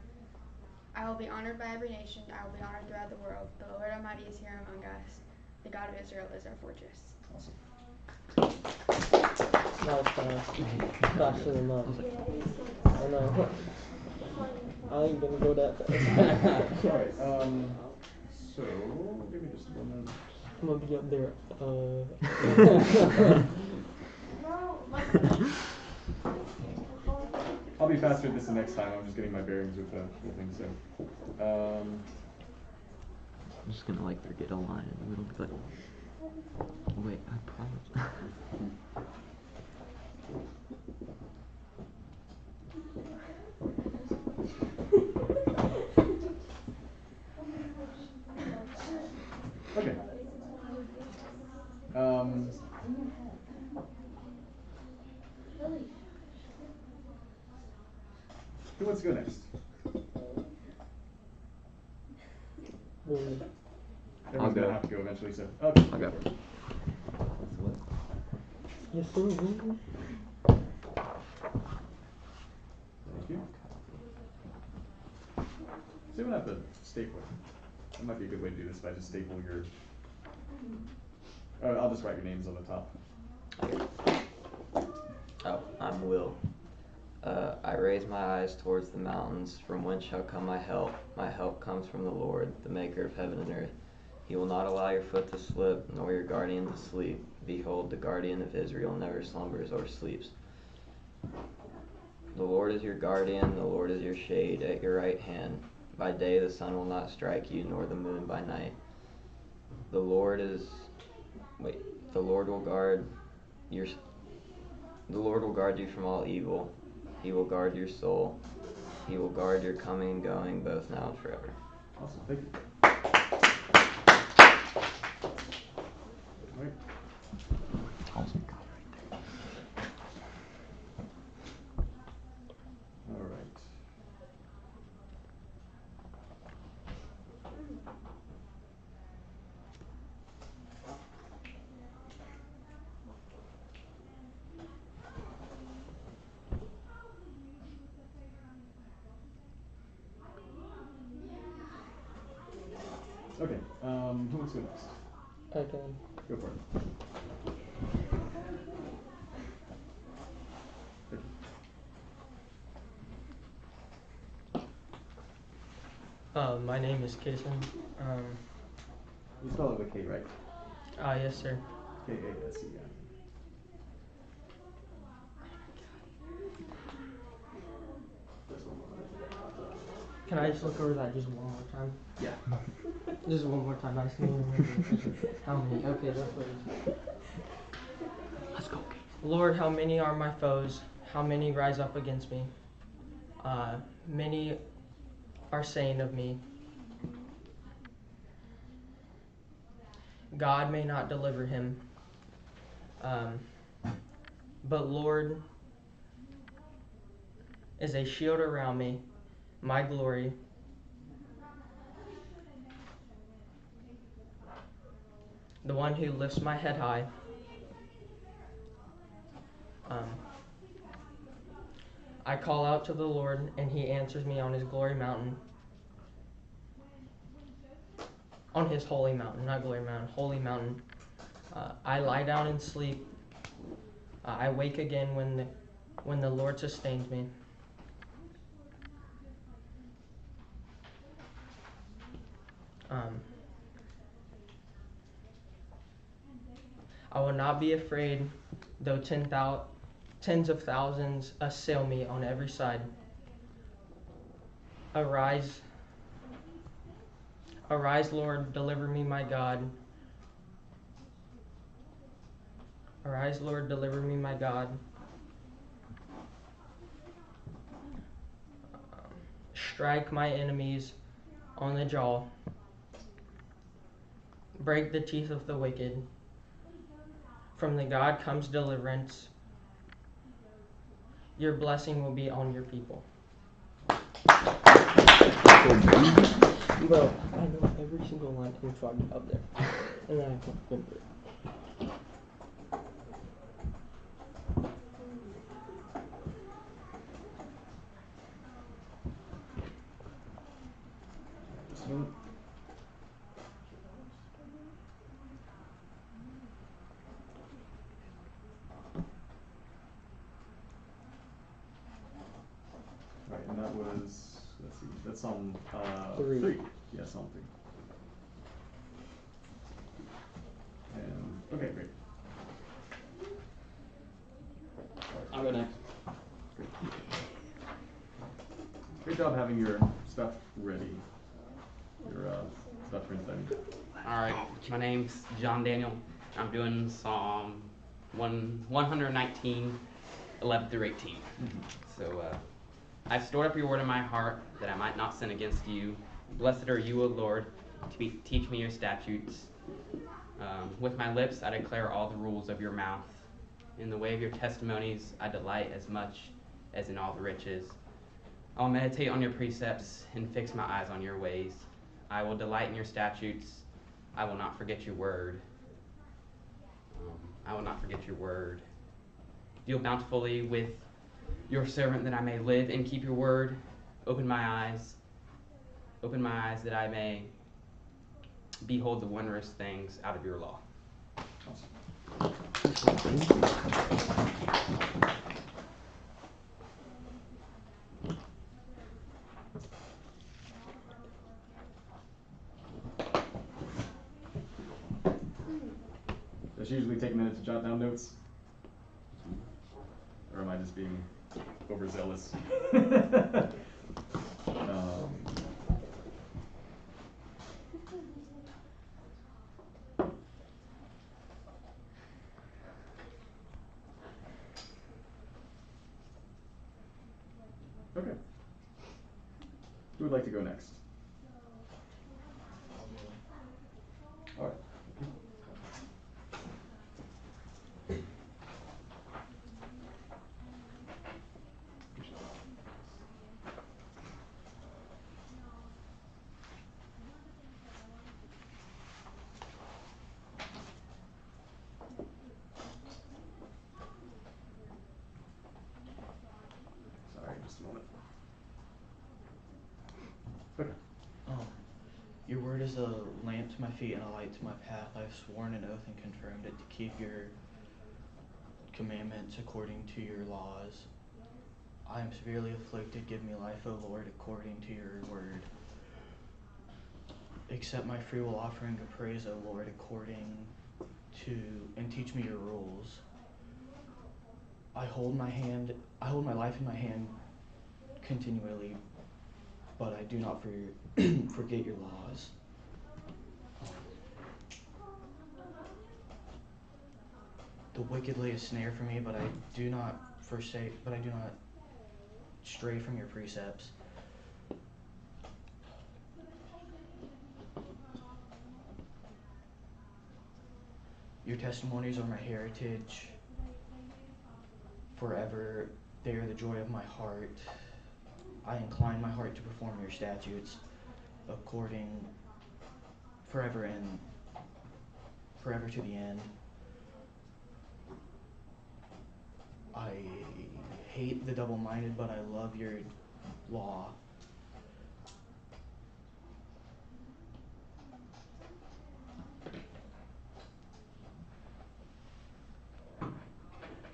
S4: I will be honored by every nation. I will be honored throughout the world. The Lord Almighty is here among us. The God of Israel is our fortress.
S1: Awesome.
S5: That was fast. Faster than mine. I know. I ain't gonna go that fast.
S1: Alright, so give me just a moment.
S5: I'm gonna be up there.
S1: I'll be faster at this the next time. I'm just getting my bearings with the whole thing. So,
S7: I'm just gonna like forget a line in the middle. Be like, wait, I promise.
S1: okay. Who wants to go next? Everyone's
S7: go.
S1: gonna have to go eventually, so okay.
S7: I'll go.
S5: Yes, sir.
S1: Thank you. So you don't have to staple it. That might be a good way to do this if I just staple your I'll just write your names on the top.
S7: Oh, I'm Will. I raise my eyes towards the mountains, from whence shall come my help. My help comes from the Lord, the maker of heaven and earth. He will not allow your foot to slip, nor your guardian to sleep. Behold, the guardian of Israel never slumbers or sleeps. The Lord is your guardian, the Lord is your shade at your right hand. By day the sun will not strike you, nor the moon by night. The Lord will guard you from all evil. He will guard your soul. He will guard your coming and going, both now and forever.
S1: Awesome, thank you. All right.
S7: Awesome.
S1: All right. Okay, who wants to go next?
S5: Okay.
S1: Go for it.
S5: My name is Kason.
S1: You spell it with K, right?
S5: Yes, sir.
S1: K-A-S-E, yeah.
S5: Can I just look over that just one more time?
S1: Yeah.
S5: Just one more time. I just need to remember how many. Okay, that's what it is.
S7: Let's go.
S5: Lord, how many are my foes? How many rise up against me? Many are saying of me, God may not deliver him. But Lord is a shield around me, my glory. The one who lifts my head high. I call out to the Lord, and he answers me on his glory mountain. On his holy mountain, not glory mountain, holy mountain. I lie down and sleep. I wake again when the Lord sustains me. I will not be afraid, though tens of thousands assail me on every side. Arise, Lord, deliver me, my God. Arise, Lord, deliver me, my God. Strike my enemies on the jaw. Break the teeth of the wicked. From the God comes deliverance. Your blessing will be on your people. Bro, I know every single line to fucking up there. And then I can't remember it.
S1: Right, and that was, let's see, that's Psalm
S5: 3.
S1: Yeah, Psalm 3. And, okay, great.
S2: I'll go next.
S1: Great job having your stuff ready. Your stuff printed, I mean.
S10: Alright, my name's John Daniel. I'm doing Psalm 119, 11 through 18. So, I've stored up your word in my heart, that I might not sin against you. Blessed are you, O Lord, teach me your statutes. With my lips I declare all the rules of your mouth. In the way of your testimonies I delight as much as in all the riches. I'll meditate on your precepts and fix my eyes on your ways. I will delight in your statutes. I will not forget your word. I will not forget your word. Deal bountifully with your servant that I may live and keep your word. Open my eyes that I may behold the wondrous things out of your law.
S1: Does it usually take a minute to jot down notes? Or am I just being overzealous? Okay. Who would like to go next? All right. Sorry, just a moment. Okay.
S11: Your word is a lamp to my feet and a light to my path. I have sworn an oath and confirmed it to keep your commandments according to your laws. I am severely afflicted. Give me life, O Lord, according to your word. Accept my freewill offering of praise, O Lord, according to, and teach me your rules. I hold my life in my hand continually, but I do not forget your laws. The wicked lay a snare for me, but I do not stray from your precepts. Your testimonies are my heritage. Forever, they are the joy of my heart. I incline my heart to perform your statutes, forever to the end. I hate the double-minded, but I love your law.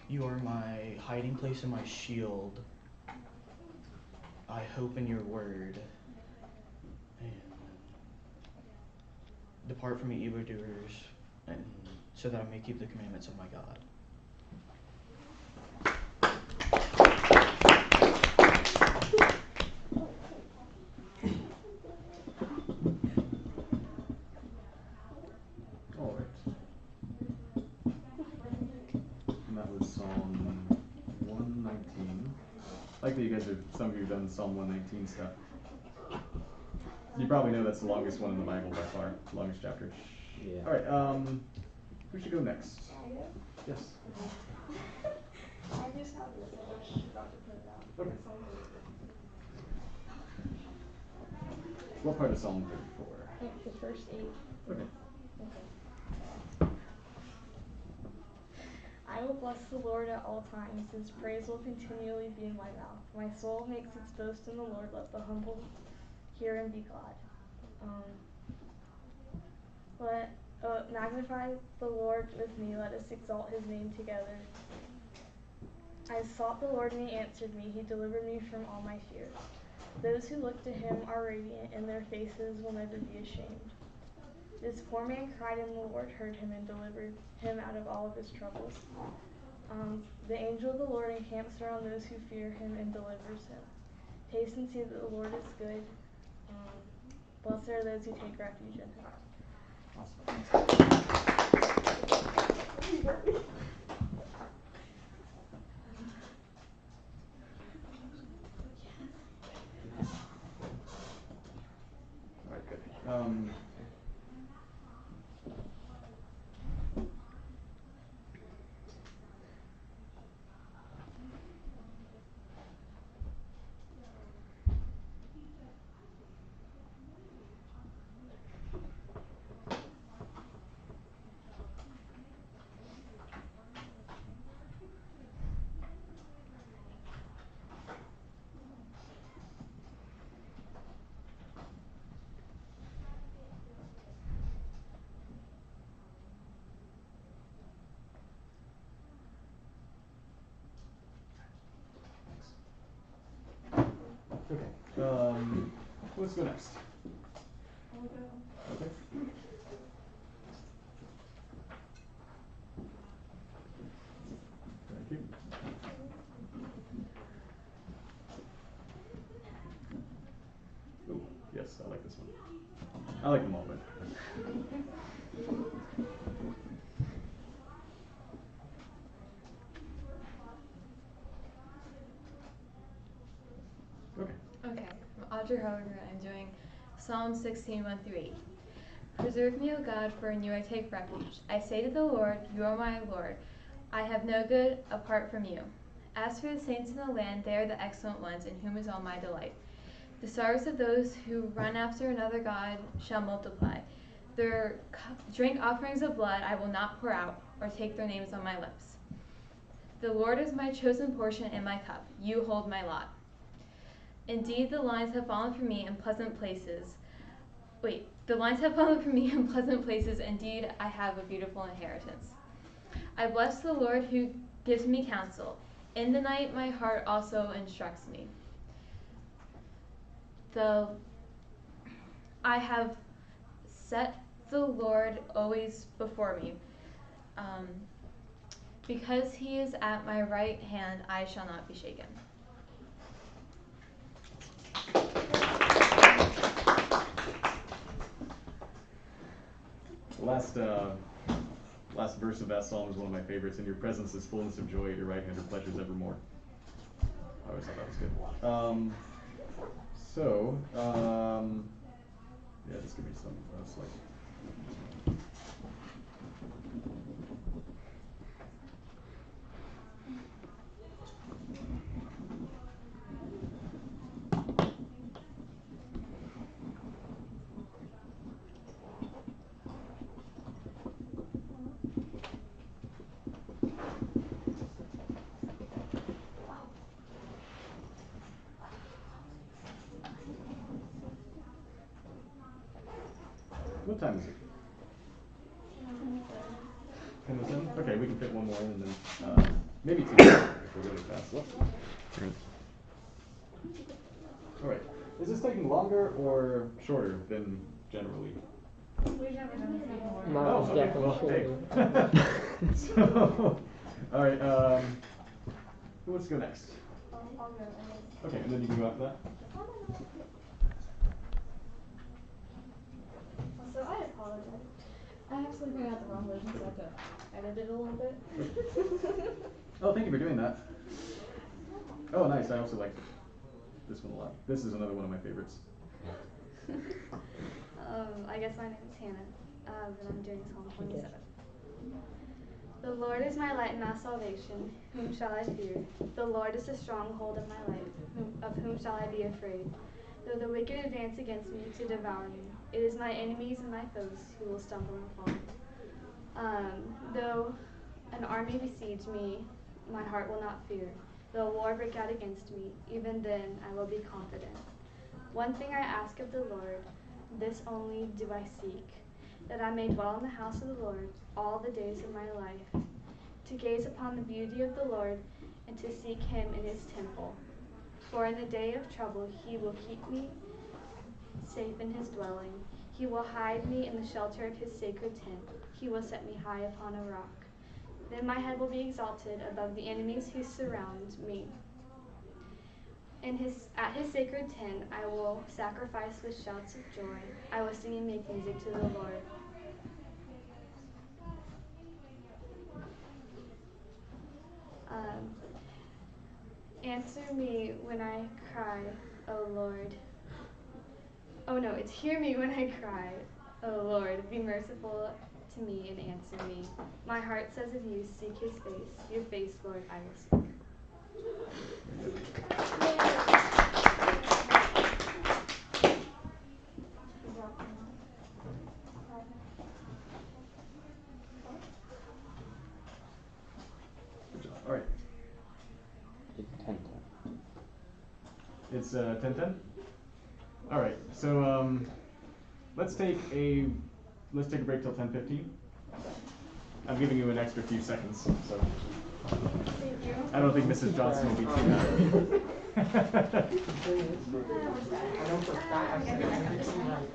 S11: You are my hiding place and my shield. I hope in your word. And depart from me, evildoers, and so that I may keep the commandments of my God.
S1: All right. And that was Psalm 119. I like that you guys some of you have done Psalm 119 stuff. You probably know that's the longest one in the Bible by far, longest chapter.
S2: Yeah.
S1: All right. Who should go next? Yes.
S4: I just have this. I just forgot to put it out.
S1: Okay. What part of Psalm 34?
S4: Like the first 8.
S1: Okay.
S12: I will bless the Lord at all times. His praise will continually be in my mouth. My soul makes its boast in the Lord. Let the humble hear and be glad. Magnify the Lord with me. Let us exalt his name together. I sought the Lord and he answered me. He delivered me from all my fears. Those who look to him are radiant, and their faces will never be ashamed. This poor man cried, and the Lord heard him and delivered him out of all of his troubles. The angel of the Lord encamps around those who fear him and delivers him. Taste and see that the Lord is good. Blessed are those who take refuge in him.
S1: All right, good. Let's go next.
S6: I'll go.
S1: Okay. Thank you. Oh, yes, I like this one. I like them all, but. Okay.
S3: Okay, I'm Audrey Hogan. I'm doing Psalm 16, 1 through 8. Preserve me, O God, for in you I take refuge. I say to the Lord, you are my Lord. I have no good apart from you. As for the saints in the land, they are the excellent ones, in whom is all my delight. The sorrows of those who run after another God shall multiply. Their drink offerings of blood I will not pour out, or take their names on my lips. The Lord is my chosen portion and my cup. You hold my lot. Indeed, the lines have fallen for me in pleasant places. The lines have fallen for me in pleasant places. Indeed, I have a beautiful inheritance. I bless the Lord who gives me counsel. In the night, my heart also instructs me. I have set the Lord always before me. Because he is at my right hand, I shall not be shaken.
S1: The last verse of that psalm is one of my favorites. In your presence is fullness of joy, at your right hand are pleasures evermore. I always thought that was good. Yeah, just give me some like. What time is it? 10:07? Okay, we can fit one more in and then maybe two if we're really fast.
S7: Thanks.
S1: Alright. Is this taking longer or shorter than generally?
S3: We've never done this before.
S5: Mine was definitely shorter.
S1: So, alright, who wants to go next?
S3: I'll go.
S1: Okay, and then you can go after that?
S12: So I apologize. I actually printed out the wrong version, so I have to edit it a little bit.
S1: Oh, thank you for doing that. Oh, nice. I also like this one a lot. This is another one of my favorites.
S4: I guess my name is Hannah, and I'm doing Psalm 27. The Lord is my light and my salvation. Whom shall I fear? The Lord is the stronghold of my life. Of whom shall I be afraid? Though the wicked advance against me to devour me, it is my enemies and my foes who will stumble and fall. Though an army besiege me, my heart will not fear. Though war break out against me, even then I will be confident. One thing I ask of the Lord, this only do I seek, that I may dwell in the house of the Lord all the days of my life, to gaze upon the beauty of the Lord and to seek him in his temple. For in the day of trouble he will keep me safe in his dwelling. He will hide me in the shelter of his sacred tent. He will set me high upon a rock. Then my head will be exalted above the enemies who surround me. At his sacred tent I will sacrifice with shouts of joy. I will sing and make music to the Lord. Answer me when I cry, O Lord. Oh no, it's hear me when I cry, O Lord. Be merciful to me and answer me. My heart says of you, seek his face. Your face, Lord, I will seek.
S1: All right.
S2: It's 10:10.
S1: It's 10:10. All right. So let's take a break till 10:15. I'm giving you an extra few seconds, so
S12: Thank you.
S1: I don't think Mrs. Johnson will be too mad at me.
S5: The thing is, I know for a fact I've said everything right.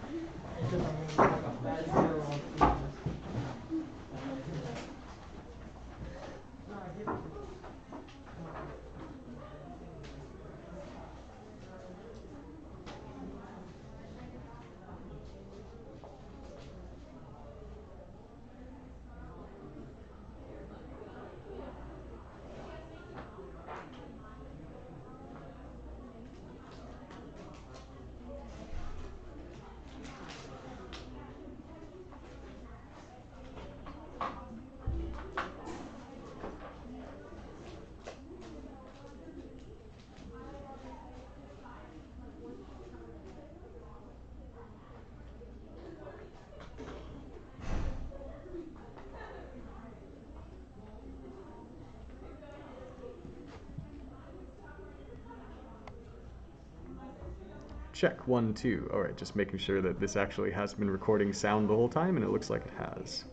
S5: Because I'm going to have a bad zero on thesis. No, I get it.
S1: Check 1, 2. All right, just making sure that this actually has been recording sound the whole time, and it looks like it has.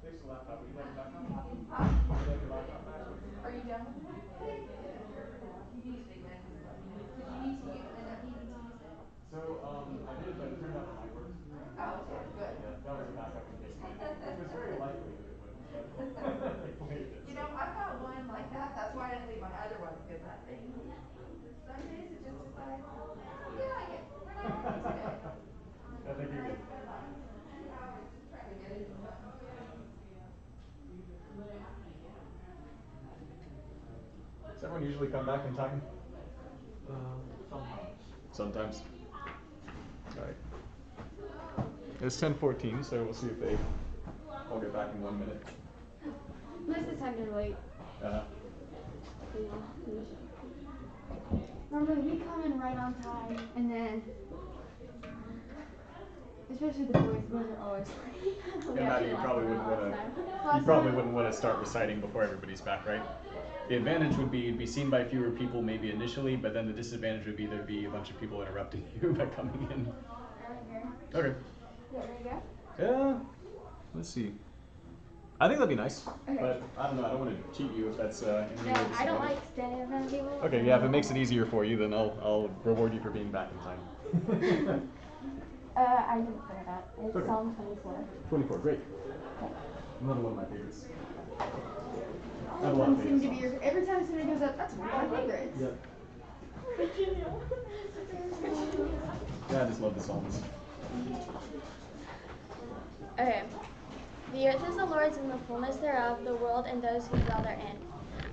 S1: Fix the laptop. Would you like it back now? Huh? Would you like your laptop back?
S13: Are you done with it? If you need it again, just let me know. Did you need to end up needing to use it?
S1: So, I did, but it turned out that mine worked.
S13: Oh, okay,
S1: So,
S13: good.
S1: yeah, that was a backup in case mine didn't. It was very likely that it wouldn't, but I played it.
S13: You know, I've got one like that. That's why I didn't leave my other one, because that thing, some days it just decides, oh, I'll get on it. We're not on it today.
S1: I think you're
S13: And I
S1: good.
S13: spend like 2 hours just trying to get it done.
S1: Does everyone usually come back in time?
S11: Sometimes.
S1: Sometimes. All right. It's 10:14, so we'll see if they all get back in 1 minute.
S4: Most of the time they're late.
S1: Uh-huh.
S4: Remember, we come in right on time, and then, especially the boys are always late.
S1: And Maddie, you probably wouldn't want to start reciting before everybody's back, right? The advantage would be you'd be seen by fewer people maybe initially, but then the disadvantage would be there'd be a bunch of people interrupting you by coming in. Okay.
S4: Yeah, ready to go?
S1: Yeah. Let's see. I think that'd be nice,
S4: Okay.
S1: but I don't know. I don't want to cheat you if that's
S4: Yeah, I don't like standing in front of people.
S1: Okay, yeah. If it makes it easier for you, then I'll reward you for being back in time.
S4: I didn't figure that. It's
S1: Okay.
S4: Psalm 24.
S1: 24, great. Another one of my favorites. I have a lot
S4: Every
S1: of
S4: time
S1: favorites.
S4: seems to be every time somebody goes up, that's one of my favorites.
S1: Yep. Yeah, I just love the Psalms.
S14: Okay. The earth is the Lord's and the fullness thereof, the world and those who dwell therein.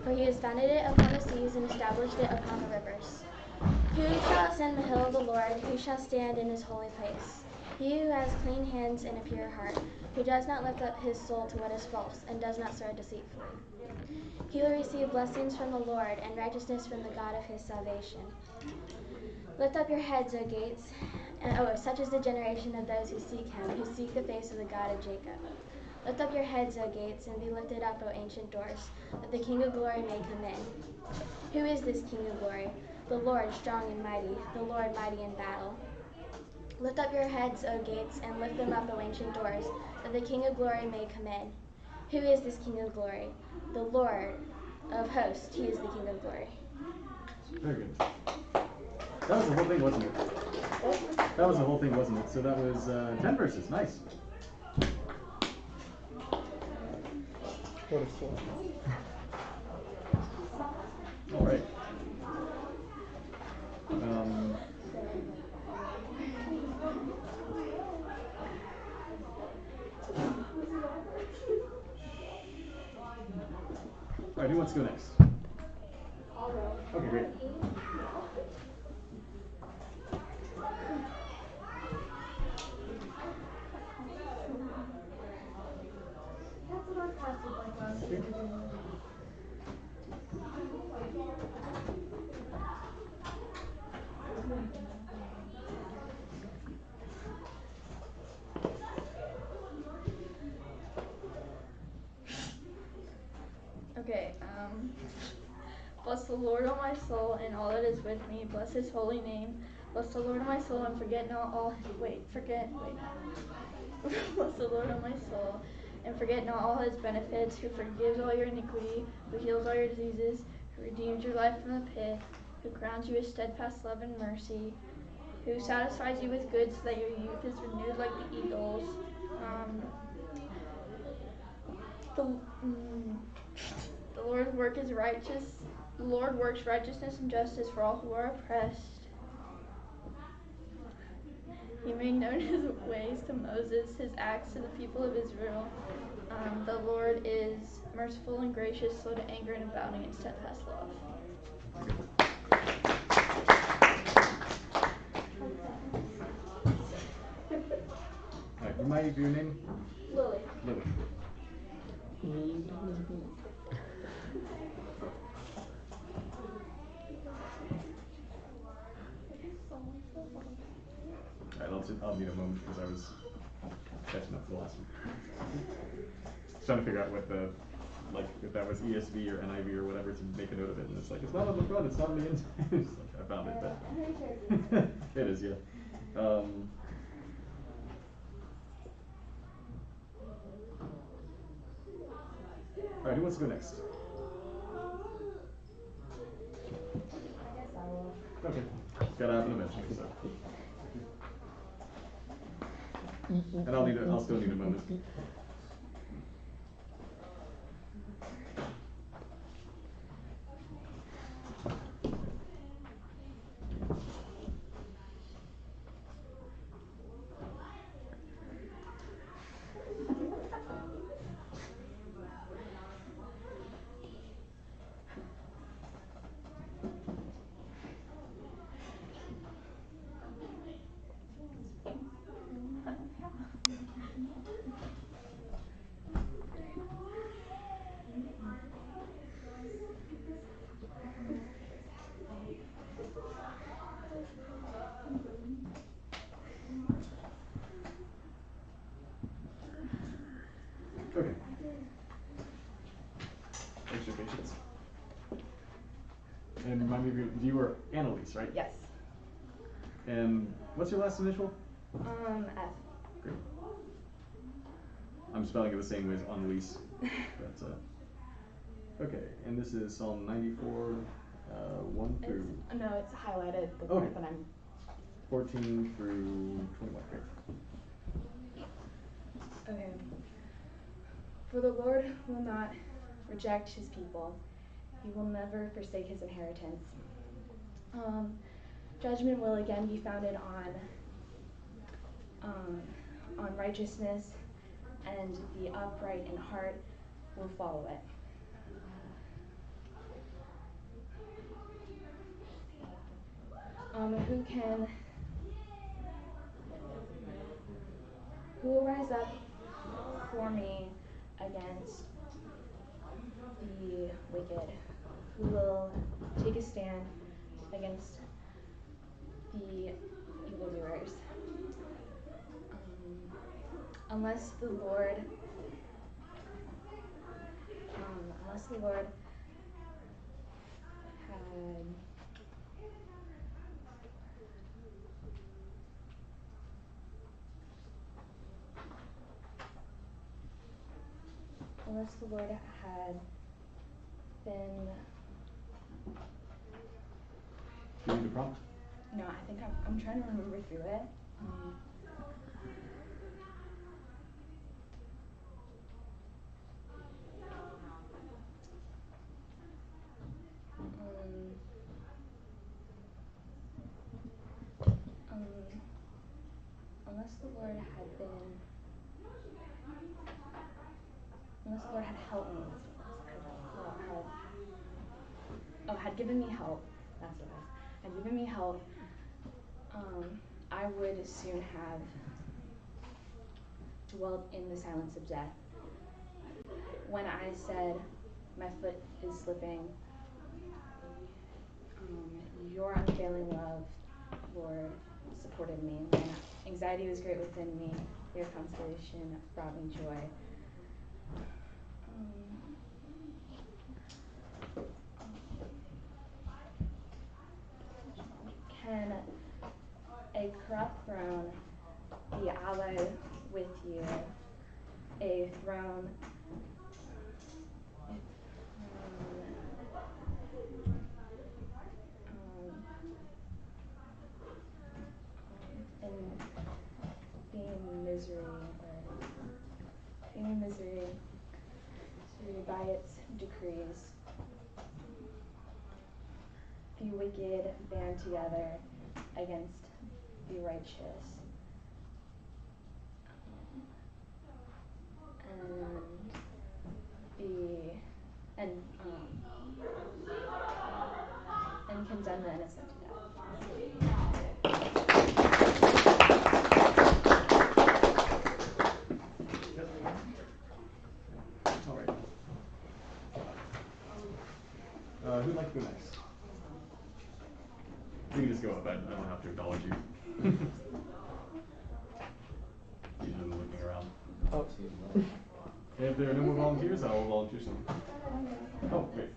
S14: For he has founded it upon the seas and established it upon the rivers. Who shall ascend the hill of the Lord? Who shall stand in his holy place? He who has clean hands and a pure heart, who does not lift up his soul to what is false, and does not swear deceitfully. He will receive blessings from the Lord, and righteousness from the God of his salvation. Lift up your heads, O gates, and such is the generation of those who seek him, who seek the face of the God of Jacob. Lift up your heads, O gates, and be lifted up, O ancient doors, that the King of glory may come in. Who is this King of glory? The Lord strong and mighty, the Lord mighty in battle. Lift up your heads, O gates, and lift them up, O ancient doors, that the King of glory may come in. Who is this King of glory? The Lord of hosts, he is the King of glory.
S1: Very good. That was the whole thing, wasn't it? That was the whole thing, wasn't it? So that was 10 verses. Nice.
S5: What a sword.
S1: All right. All right, who wants to go next?
S12: I'll go.
S1: Okay, great.
S12: That's what our class was like last year.
S3: Okay, bless the Lord, O my soul, and all that is with me. Bless his holy name. Bless the Lord, O my soul, and forget not all. Bless the Lord, O my soul, and forget not all his benefits, who forgives all your iniquity, who heals all your diseases, who redeems your life from the pit, who crowns you with steadfast love and mercy, who satisfies you with good so that your youth is renewed like the eagles. The Lord work is righteous. The Lord works righteousness and justice for all who are oppressed. He made known his ways to Moses, his acts to the people of Israel. The Lord is merciful and gracious, slow to anger and abounding in steadfast love.
S1: Alright, remind me of your name?
S3: Lily.
S1: Lily. Alright, I'll need a moment because I was catching up to the last one. Trying to figure out what the, like, if that was ESV or NIV or whatever to make a note of it, and it's like, it's not on the front, it's not on the inside. It's like, I found it, but it is, yeah. Alright, who wants to go next?
S12: I guess I will.
S1: Okay, gotta happen eventually, so. And I'll still need a moment. Okay. Thanks for your patience. And remind me of you were Annalise, right?
S13: Yes.
S1: And what's your last initial?
S13: F.
S1: Great. I'm spelling it the same way as Annalise. But, okay, and this is Psalm 94, 1 through...
S13: No, it's highlighted, the
S1: okay.
S13: part that I'm...
S1: 14 through 21, great.
S13: Okay. For the Lord will not reject his people. He will never forsake his inheritance. Judgment will again be founded on righteousness, and the upright in heart will follow it.
S15: Who will rise up for me against the wicked? Who will take a stand against the evildoers? Unless the Lord had unless the Lord had been.
S1: Do you need a prompt?
S15: No, I think I'm trying to remember through it. Unless the Lord had helped me, had given me help, that's what it was, had given me help, I would soon have dwelt in the silence of death. When I said, my foot is slipping, your unfailing love, Lord, supported me. When anxiety was great within me, your consolation brought me joy. Can a corrupt throne be allied with you? A throne in misery by its decrees. The wicked band together against the righteous. And condemn the innocent to death.
S1: All right. Who'd like to go next? You can just go up. I don't have to acknowledge you. Usually looking around.
S5: Oh.
S1: If there are no more volunteers, I will volunteer someone. Oh, great.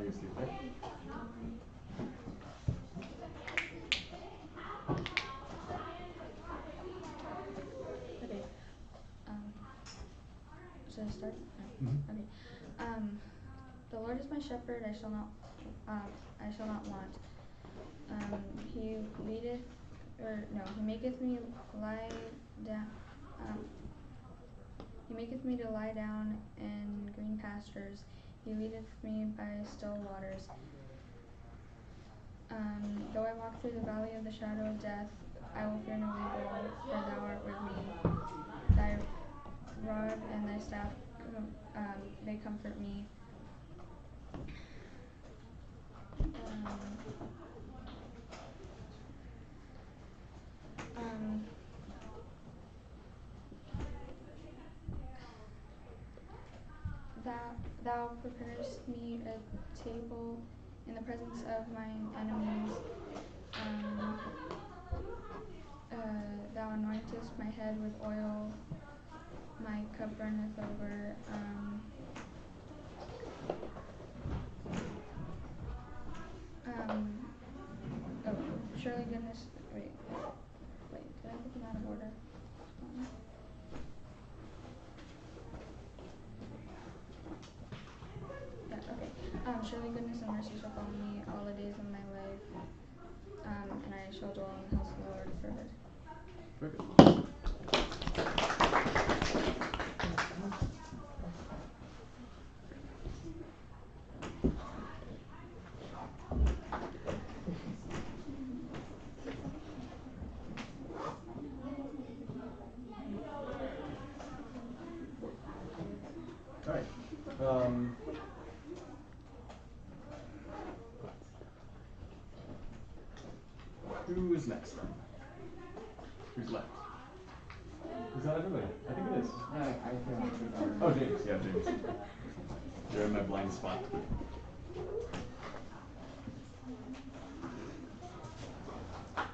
S1: You see there.
S3: Okay. Should I start?
S1: Mm-hmm.
S3: Okay. The Lord is my shepherd; I shall not want. He maketh me lie down. He maketh me to lie down in green pastures. He leadeth me by still waters. Though I walk through the valley of the shadow of death, I will fear no evil, for thou art with me. Thy rod and thy staff, they comfort me. Thou preparest me a table in the presence of mine enemies. Thou anointest my head with oil, my cup runneth over. Surely goodness. Wait, did I put them out of order? Okay. Surely goodness and mercy shall follow me all the days of my life, and I shall dwell in the house of the Lord forever.
S1: Very good. Alright. Who is next then? Who's left? Is that everybody? I think it is. Oh, James. Yeah, James. You're in my blind spot.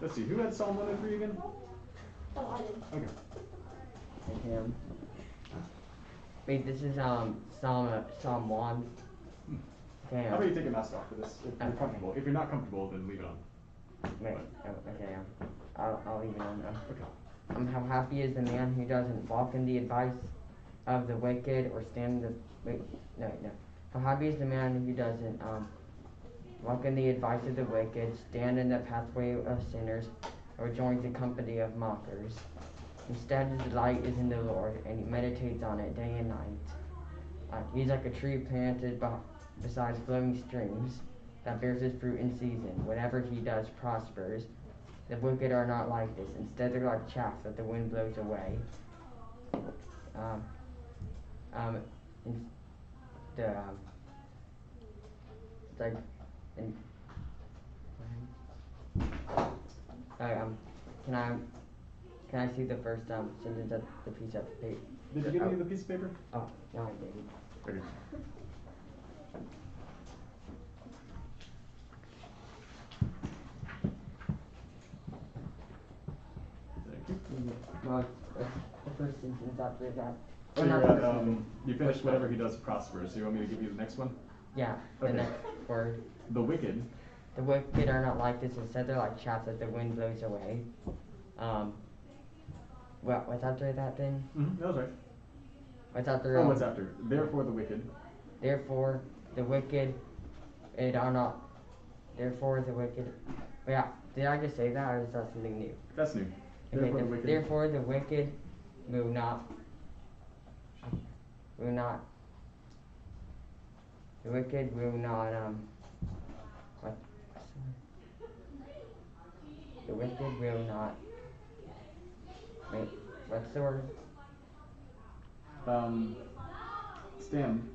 S1: Let's see, who had Psalm 103 again?
S5: Oh, I did.
S1: Okay.
S5: Him. Wait, this is Psalm 1. Damn.
S1: How about you take a mask off for this, if you're comfortable. If you're not comfortable, then leave it on.
S5: Wait, okay, I'll leave it on now. Okay. How happy is the man who doesn't walk in the advice of the wicked or stand in the, no. How happy is the man who doesn't, walk in the advice of the wicked, stand in the pathway of sinners, or joins the company of mockers. Instead, his delight is in the Lord, and he meditates on it day and night. He's like a tree planted beside flowing streams that bears its fruit in season. Whatever he does prospers. The wicked are not like this. Instead, they're like chaff that the wind blows away. Can I see the first sentence of the piece of paper?
S1: Did you give me the piece of paper?
S5: Oh, no, I didn't.
S1: Okay.
S5: Well, the first sentence after that.
S1: So you're you finished whatever he does prospers. So you want me to give you the next one?
S5: Yeah,
S1: okay.
S5: The next word.
S1: The wicked.
S5: The wicked are not like this. Instead, they're like chaff that the wind blows away. What's after that then?
S1: Mm-hmm, that was right.
S5: What's after?
S1: What's after? Therefore the wicked.
S5: Therefore the wicked are not. Therefore the wicked. Yeah, did I just say that, or is that something new?
S1: That's new.
S5: Okay, therefore the wicked will not. The wicked will not. What? The wicked will not. Wait, what's the word?
S1: Stand.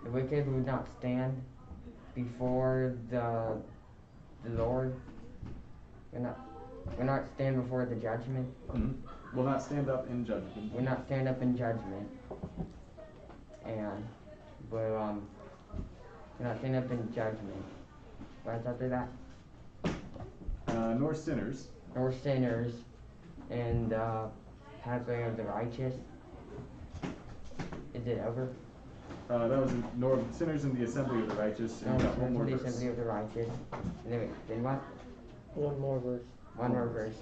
S5: The wicked will not stand before the Lord. Will not stand before the judgment.
S1: Mm-hmm. Will not stand up in judgment.
S5: Will not stand up in judgment. And will not stand up in judgment. What's after that?
S1: Nor sinners.
S5: Nor sinners in the pathway of the righteous. Is it over?
S1: That was nor sinners in the assembly of the righteous. And
S5: no,
S1: one more
S5: the
S1: verse.
S5: assembly of the righteous. Then what?
S11: One more verse.
S5: One more verse.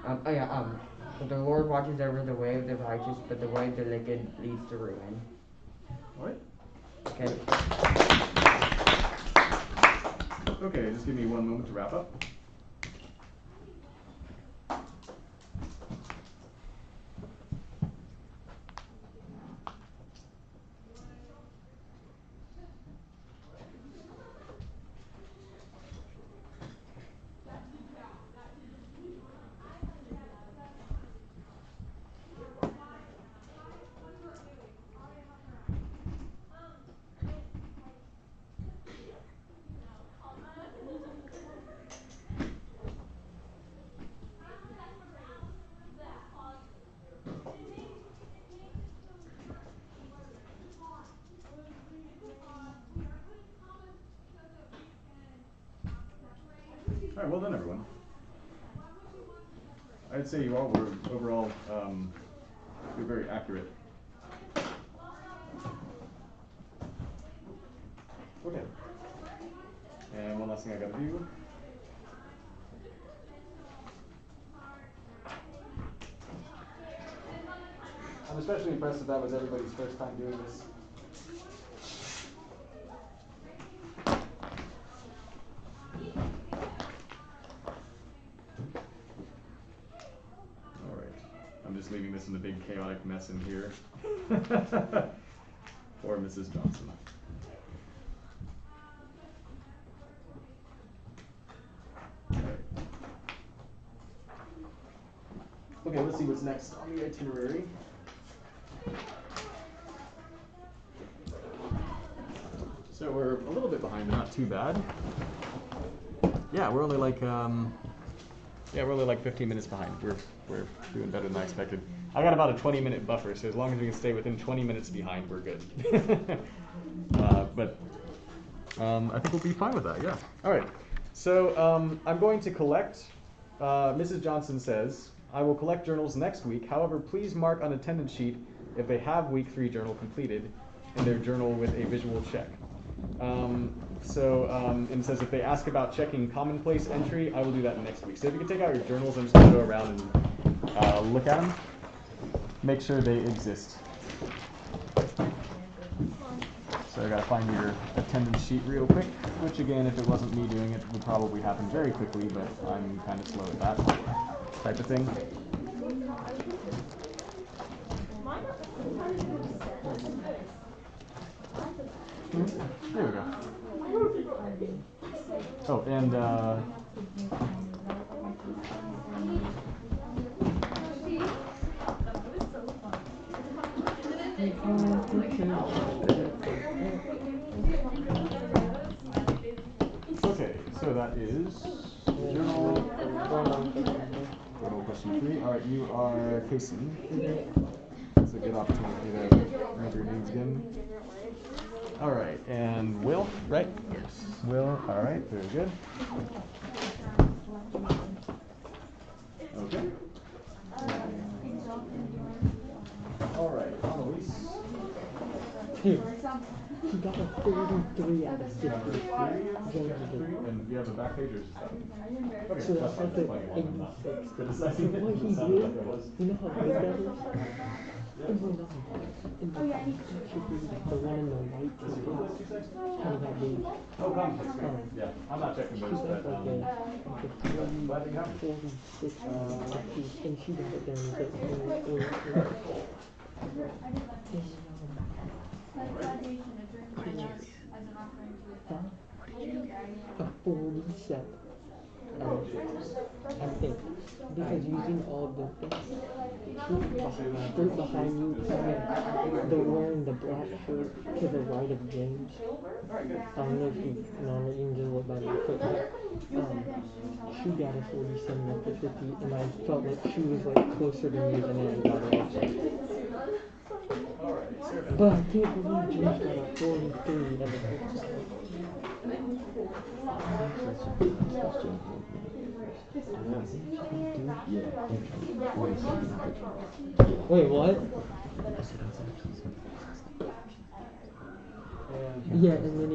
S5: But the Lord watches over the way of the righteous, but the way of the wicked leads to ruin.
S1: What?
S5: Okay.
S1: Okay, just give me one moment to wrap up. Alright, well done everyone. I'd say you all were overall you're very accurate. Okay. And one last thing I gotta do. I'm especially impressed that was everybody's first time doing this. I'm just leaving this in a big chaotic mess in here for Mrs. Johnson. Okay, let's see what's next on the itinerary. So we're a little bit behind, but not too bad. Yeah, we're only like 15 minutes behind. We're doing better than I expected. I got about a 20-minute buffer, so as long as we can stay within 20 minutes behind, we're good. But I think we'll be fine with that. Yeah. All right. So I'm going to collect. Mrs. Johnson says, I will collect journals next week. However, please mark on attendance sheet if they have week 3 journal completed in their journal with a visual check. And it says if they ask about checking commonplace entry, I will do that next week. So if you can take out your journals, I'm just going to go around and look at them. Make sure they exist. So I got to find your attendance sheet real quick, which again, if it wasn't me doing it, would probably happen very quickly, but I'm kind of slow at that type of thing. There we go. Oh, and okay, so that is journal question 3. All right, you are Casey. It's a good opportunity to remember your names again. All right, and Will, right? Yes. Will, all right, very good. Okay. All right, Annalise.
S5: Here. He got a 33 out of 50.
S1: And you have a back page or just that? Okay,
S5: So that's like an 86. So what he did, you know how good that is? And when should be the one in the white table. How that big?
S1: Oh, yeah. I'm not checking those, but glad you have it.
S5: 46 and she got it down a 47. I think. Because using all the things straight behind you, they're wearing the black shirt to the right of James. I don't know if you know, you can just look by the quick, but she got a 47 after 50, and I felt like she was like closer to me than anybody else. But I can't believe James got a 43 out of 50. Wait, what? Yeah, and then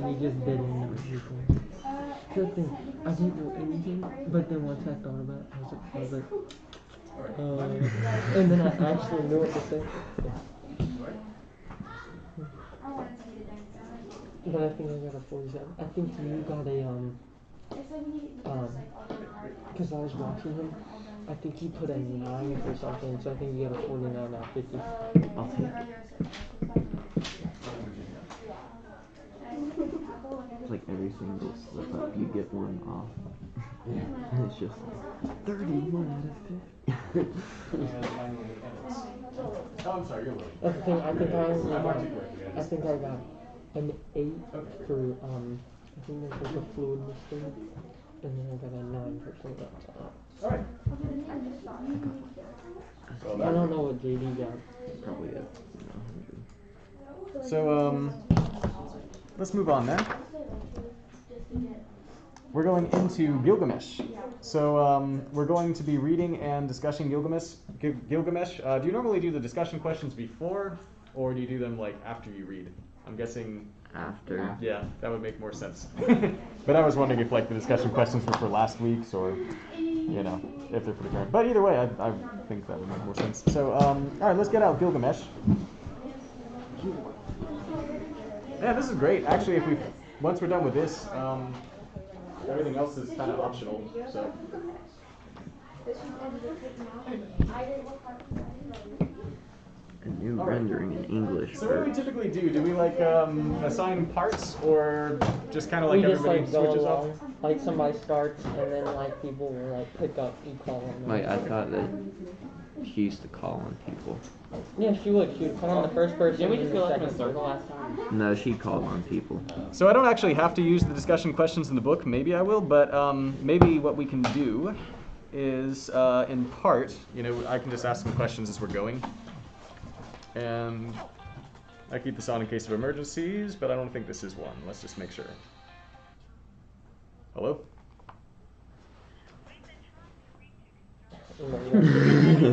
S5: he just did everything. The thing, I didn't know anything, but then once I thought about it, I was like, and then I actually knew what to say. But I think I got a 47. I think you got a, because I was watching him, I think he put a 9 or something, so I think you got a 49 out of 50. I'll take it.
S7: It's like every single slip up, you get one off. And it's just 31 out of 50.
S1: Oh, I'm sorry, you're late.
S5: That's the thing, I think I got an 8 for, I think that's like a fluid mistake, and then I got a 9 for something else.
S1: Alright.
S5: I don't know what JD got.
S7: Probably a 100.
S1: So, let's move on then. We're going into Gilgamesh. So we're going to be reading and discussing Gilgamesh. Do you normally do the discussion questions before, or do you do them like after you read? I'm guessing
S7: after.
S1: Yeah, that would make more sense. But I was wondering if like the discussion questions were for last week's, or you know, if they're for the current. But either way, I think that would make more sense. So all right, let's get out Gilgamesh. Yeah, this is great. Actually, if once we're done with this, everything else is kind of optional. So.
S7: A new rendering in English.
S1: So what do we typically do? Do we like assign parts, or just kind of like everybody
S5: just, like,
S1: switches off?
S5: Like somebody starts, and then like people will like pick up equal.
S7: Like I thought that She used to call on people.
S5: Yeah, she would. She would call on the first person.
S2: Didn't we just
S5: and
S2: go
S5: the
S2: like in a
S5: second
S2: circle
S5: person.
S2: last time?
S7: No, she called on people.
S1: So I don't actually have to use the discussion questions in the book. Maybe I will, but maybe what we can do is, in part, I can just ask some questions as we're going. And I keep this on in case of emergencies, but I don't think this is one. Let's just make sure. Hello?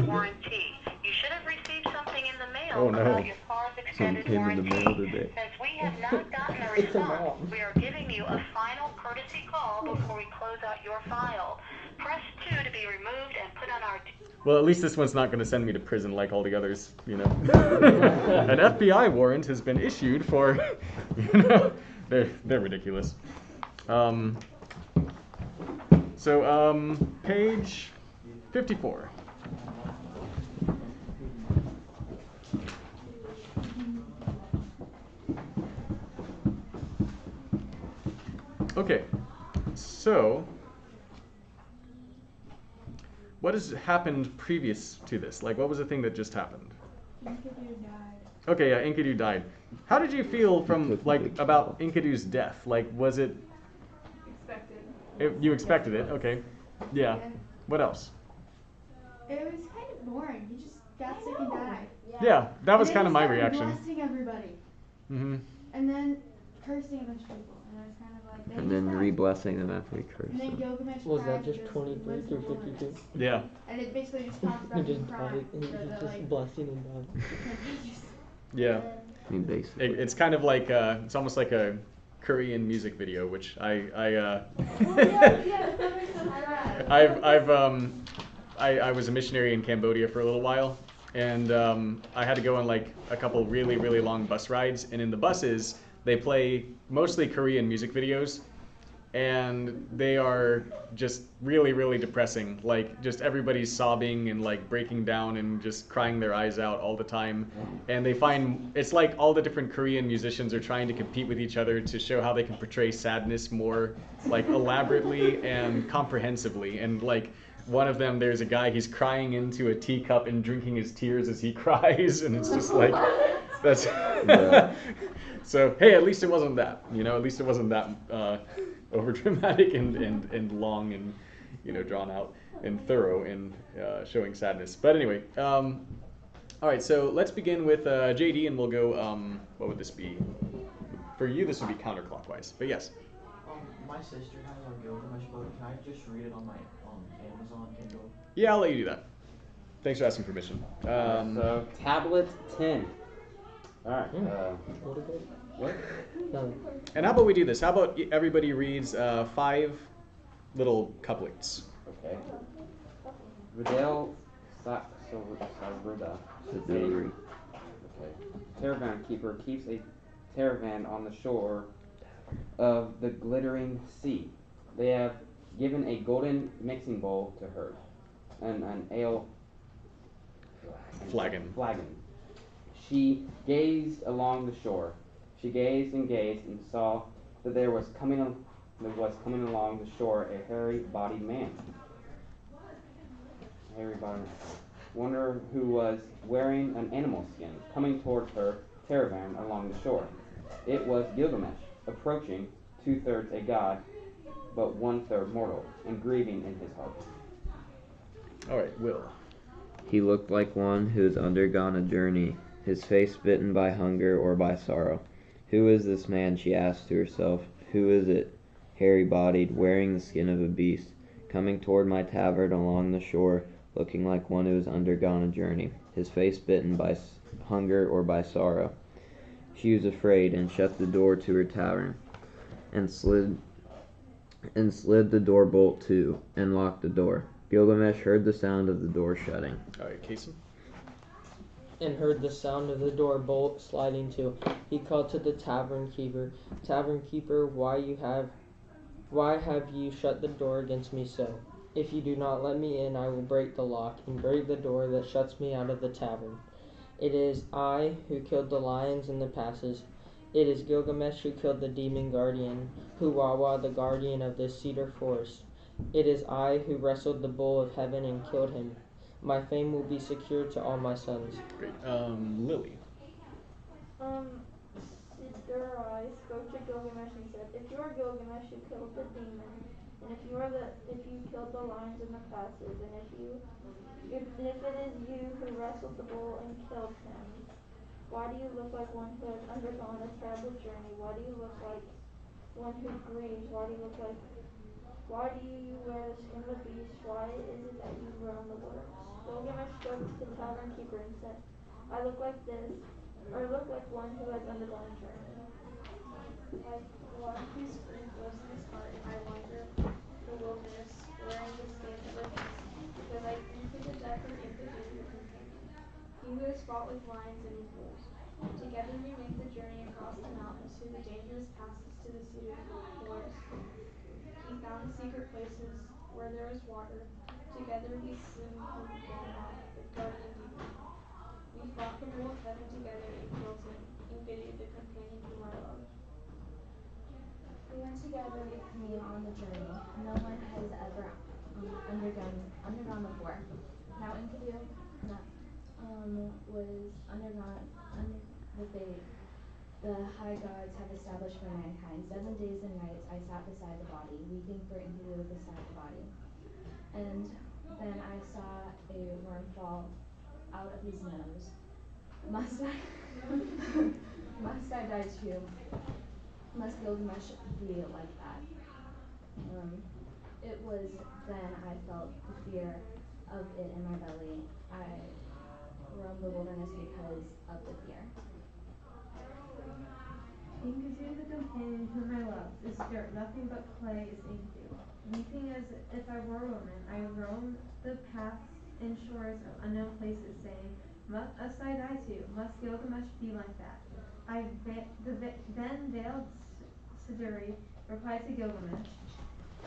S16: Warranty. You should have received something in the mail
S1: Oh, no.
S16: about your car's
S7: Something
S16: extended
S7: came in the
S16: warranty.
S7: mail today.
S16: Since we have not gotten a response, we are giving you a final courtesy call before we close out your file. Press 2 to be removed and put on our...
S1: Well, at least this one's not going to send me to prison like all the others, An FBI warrant has been issued for, they're ridiculous. Page 54. Okay, so what has happened previous to this? Like, what was the thing that just happened?
S4: Enkidu died.
S1: Okay, yeah, Enkidu died. How did you feel from, about Enkidu's death? Like, was it...
S4: Expected.
S1: You expected it, okay. Yeah. What else?
S4: It was kind of boring. He just got sick and died.
S1: Yeah, that was kind of my reaction.
S4: Blessing everybody.
S1: Mm-hmm.
S4: And then cursing a bunch of people. And I was kind of like...
S7: And then re-blessing them after he cursed
S4: And then
S7: them.
S4: Gilgamesh
S5: Was
S4: cried
S5: that just
S4: because
S5: 23
S4: he
S5: through
S4: was the
S5: 52?
S1: Yeah.
S4: And it basically just talks
S5: He
S4: about
S5: just
S4: him
S5: died,
S4: crying.
S5: and he's just blessing and dying.
S1: Yeah.
S7: I mean, basically.
S1: It's kind of like, it's almost like a Korean music video, which I was a missionary in Cambodia for a little while, and I had to go on like a couple really, really long bus rides, and in the buses, they play mostly Korean music videos, and they are just really, really depressing. Like, just everybody's sobbing and like breaking down and just crying their eyes out all the time. And they find, it's like all the different Korean musicians are trying to compete with each other to show how they can portray sadness more like elaborately and comprehensively. And like one of them, there's a guy, he's crying into a teacup and drinking his tears as he cries, and it's just like, that's...
S7: Yeah.
S1: So, hey, at least it wasn't that, at least it wasn't that over dramatic and long and, drawn out and thorough in showing sadness. But anyway, all right, so let's begin with JD, and we'll go, what would this be? For you, this would be counterclockwise, but yes.
S11: My sister has our Gilgamesh book. Can I just read it on my Amazon Kindle?
S1: Yeah, I'll let you do that. Thanks for asking permission.
S2: So, tablet 10. Alright, what?
S5: No.
S1: And how about we do this? How about everybody reads 5 little couplets?
S2: Okay. Vidal Savruda.
S7: Delivery.
S2: Okay. Caravan keeper keeps a caravan on the shore of the glittering sea. They have given a golden mixing bowl to her, and an ale
S1: flagon.
S2: She gazed along the shore. She gazed and saw that there was coming along the shore a hairy-bodied man. Wonder who was wearing an animal skin, coming towards her caravan along the shore. It was Gilgamesh, approaching, 2/3 a god, but 1/3 mortal, and grieving in his heart.
S1: All right, Will.
S7: He looked like one who has undergone a journey, his face bitten by hunger or by sorrow. Who is this man, she asked to herself. Who is it, hairy-bodied, wearing the skin of a beast, coming toward my tavern along the shore, looking like one who has undergone a journey, his face bitten by hunger or by sorrow? She was afraid, and shut the door to her tavern, and slid the door bolt to, and locked the door. Gilgamesh heard the sound of the door shutting.
S1: All right, Kason.
S5: And heard the sound of the door bolt sliding to. He called to the tavern keeper, "Tavern keeper, why have you shut the door against me so? If you do not let me in, I will break the lock and break the door that shuts me out of the tavern. It is I who killed the lions in the passes. It is Gilgamesh who killed the demon guardian, Huwawa, the guardian of the cedar forest. It is I who wrestled the bull of heaven and killed him. My fame will be secured to all my sons.
S1: Great. Lily.
S12: Sidurai spoke to Gilgamesh and said, "If you are Gilgamesh who killed the demon, and if you killed the lions and the classes, and if it is you who wrestled the bull and killed him, why do you look like one who has undergone a terrible journey? Why do you look like one who grieves? Why do you wear the skin of a beast? Why is it that you roam the wilderness?" Gilgamesh spoke to the tavern keeper and said, "I look like one who has undergone a journey. Like one whose grief lives in his heart, I wander the wilderness wearing the skin of a beast, because I grieve for the death of Enkidu, your companion, he who has fought with lions and with wolves. Together we make the journey across the mountains through the dangerous passes to the cedar forest. He found the secret places where there is water. Together we slew the guardian demon. We fought from the wolf heaven together and killed him, Enkidu, the companion whom I love."
S17: We went together with me on the journey. No one has ever undergone before. Now Enkidu was undergone the fate the high gods have established for mankind. 7 days and nights I sat beside the body, weeping for Enkidu beside the body. And then I saw a worm fall out of his nose. Must I die too? Must Gilgamesh be like that? It was then I felt the fear of it in my belly. I roamed the wilderness because of the fear.
S18: Enkidu, the companion whom I love, is dirt, nothing but clay is Enkidu. Weeping as if I were a woman, I roam the paths and shores of unknown places, saying, "Must I die too? Must Gilgamesh be like that?" Then veiled Siduri replied to Gilgamesh,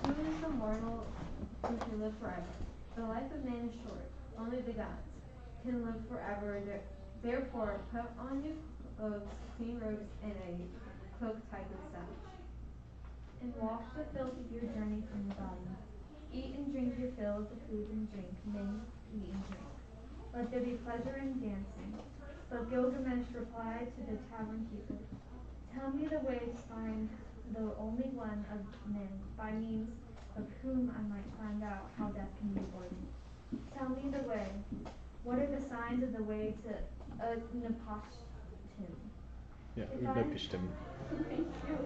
S18: "Who is the mortal who can live forever? The life of man is short. Only the gods can live forever. Therefore, put on new clothes, clean robes, and a cloak tied with sash.
S19: And wash the filth of your journey from your body. Eat and drink your fill of the food and drink, men eat and drink. Let there be pleasure and dancing." But Gilgamesh replied to the tavern keeper, "Tell me the way to find the only one of men, by means of whom I might find out how death can be avoided. Tell me the way. What are the signs of the way to Utnapishtim?"
S1: Yeah,
S19: If I-
S1: Utnapishtim.
S19: Thank you.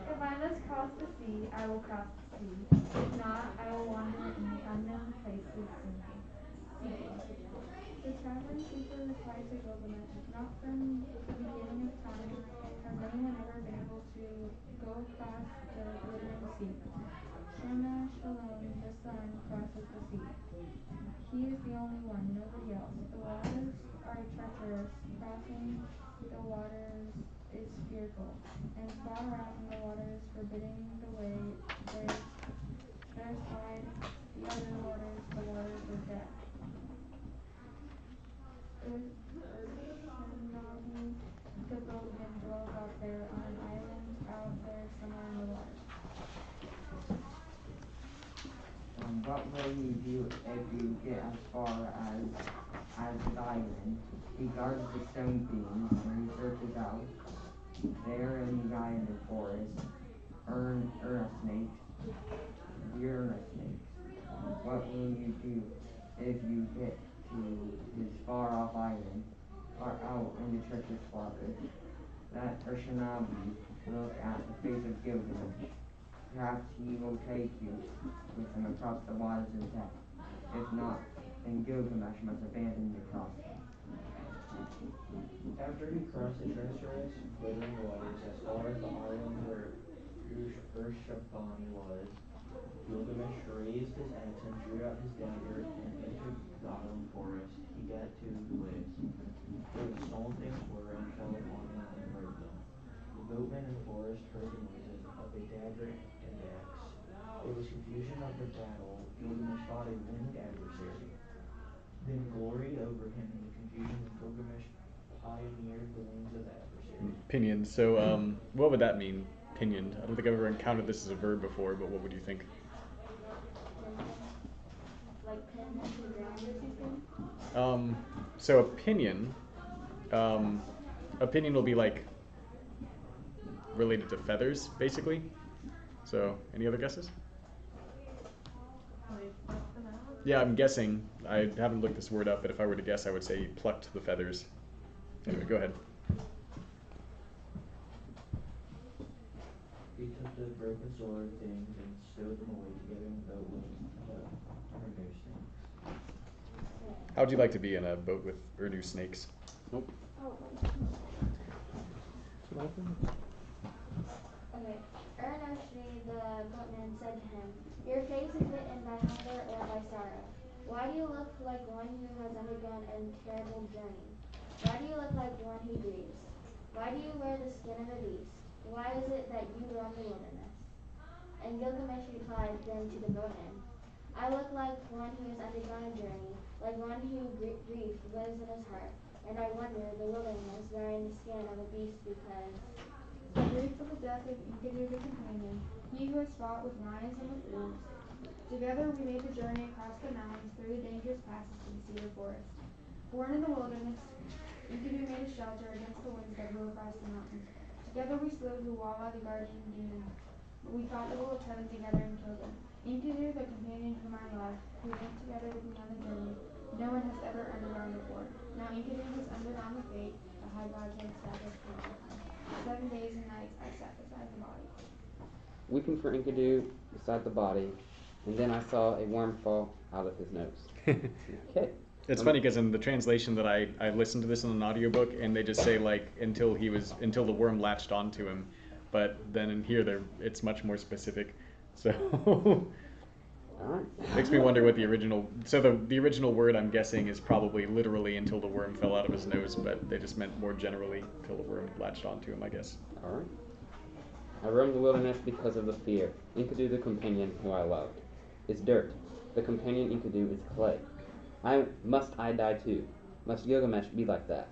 S19: "If I must cross the sea, I will cross the sea. If not, I will wander in the unknown places seeking."
S12: The tavern keeper replied to Gilgamesh, "Not from the beginning of time has anyone ever been able to go across the glittering sea. Shamash alone, the sun, crosses the sea. He is the only one, nobody else. The waters are treacherous. Crossing the waters is fearful, and far out in the waters, forbidding the way, there slide the other waters, the waters of death. Urshanabi, the boatman, dwells out there on an island out there somewhere in the water."
S2: What will you do if you get as far as his island? He guards the stone beams and he searches out. There in the island forest, Urna snakes. What will you do if you get to his far off island, or out in the treacherous waters? Let Urshanabi look at the face of Gilgamesh. Perhaps he will take you with him across the waters of death. If not, then Gilgamesh must abandon the crossing.
S11: After he crossed the treacherous, glittering waters as far as the island where Urshabani was, Gilgamesh raised his axe and drew out his dagger and entered the island forest. He got to the place where the stone things were and fell upon them and broke them. The boatman in the forest heard the noises of a dagger and axe. There was confusion of the battle. Gilgamesh fought a winged adversary, then gloried over him in the confusion when Gilgamesh pioneered the wings of the adversary.
S1: Pinioned. So, what would that mean? Pinioned. I don't think I've ever encountered this as a verb before, but what would you think?
S12: Like pinned into the ground or something?
S1: So opinion. Opinion will be like related to feathers, basically. So, any other guesses? Yeah, I'm guessing. I haven't looked this word up, but if I were to guess, I would say he plucked the feathers. Anyway, go ahead.
S5: He took the broken sword things and stowed them away together in the boat with the Urnu snakes.
S1: How'd you like to be in a boat with Urnu snakes?
S2: Nope.
S14: Okay. Earnestly the boatman said to him, "Your face is bitten by hunger or by sorrow. Why do you look like one who has undergone a terrible journey? Why do you look like one who grieves? Why do you wear the skin of a beast? Why is it that you roam the wilderness?" And Gilgamesh replied then to the boatman, "I look like one who has undergone a journey, like one who grief lives in his heart, and I wander the wilderness wearing the skin of a beast because..."
S4: I grieve for the death of Enkidu the companion, he who has fought with lions and with wolves. Together we made the journey across the mountains through the dangerous passes to the cedar forest. Born in the wilderness, Enkidu made a shelter against the winds that blew across the mountains. Together we slew Huwawa the guardian demon. We fought the will of heaven together and killed him. Enkidu, the companion whom I love, who went together with me on the journey, no one has ever undergone before. Now Enkidu has undergone the fate the high gods had established for all time. 7 days and nights I sat beside the body.
S2: Weeping for Enkidu beside the body, and then I saw a worm fall out of his nose. Okay.
S1: It's funny because in the translation that I listened to this in an audiobook, and they just say like until the worm latched onto him, but then in here it's much more specific. So makes me wonder what the original. So the original word I'm guessing is probably literally until the worm fell out of his nose, but they just meant more generally until the worm latched onto him, I guess.
S2: All right. I roamed the wilderness because of the fear. Enkidu, the companion who I loved, is dirt. The companion Enkidu is clay. Must I die too? Must Gilgamesh be like that?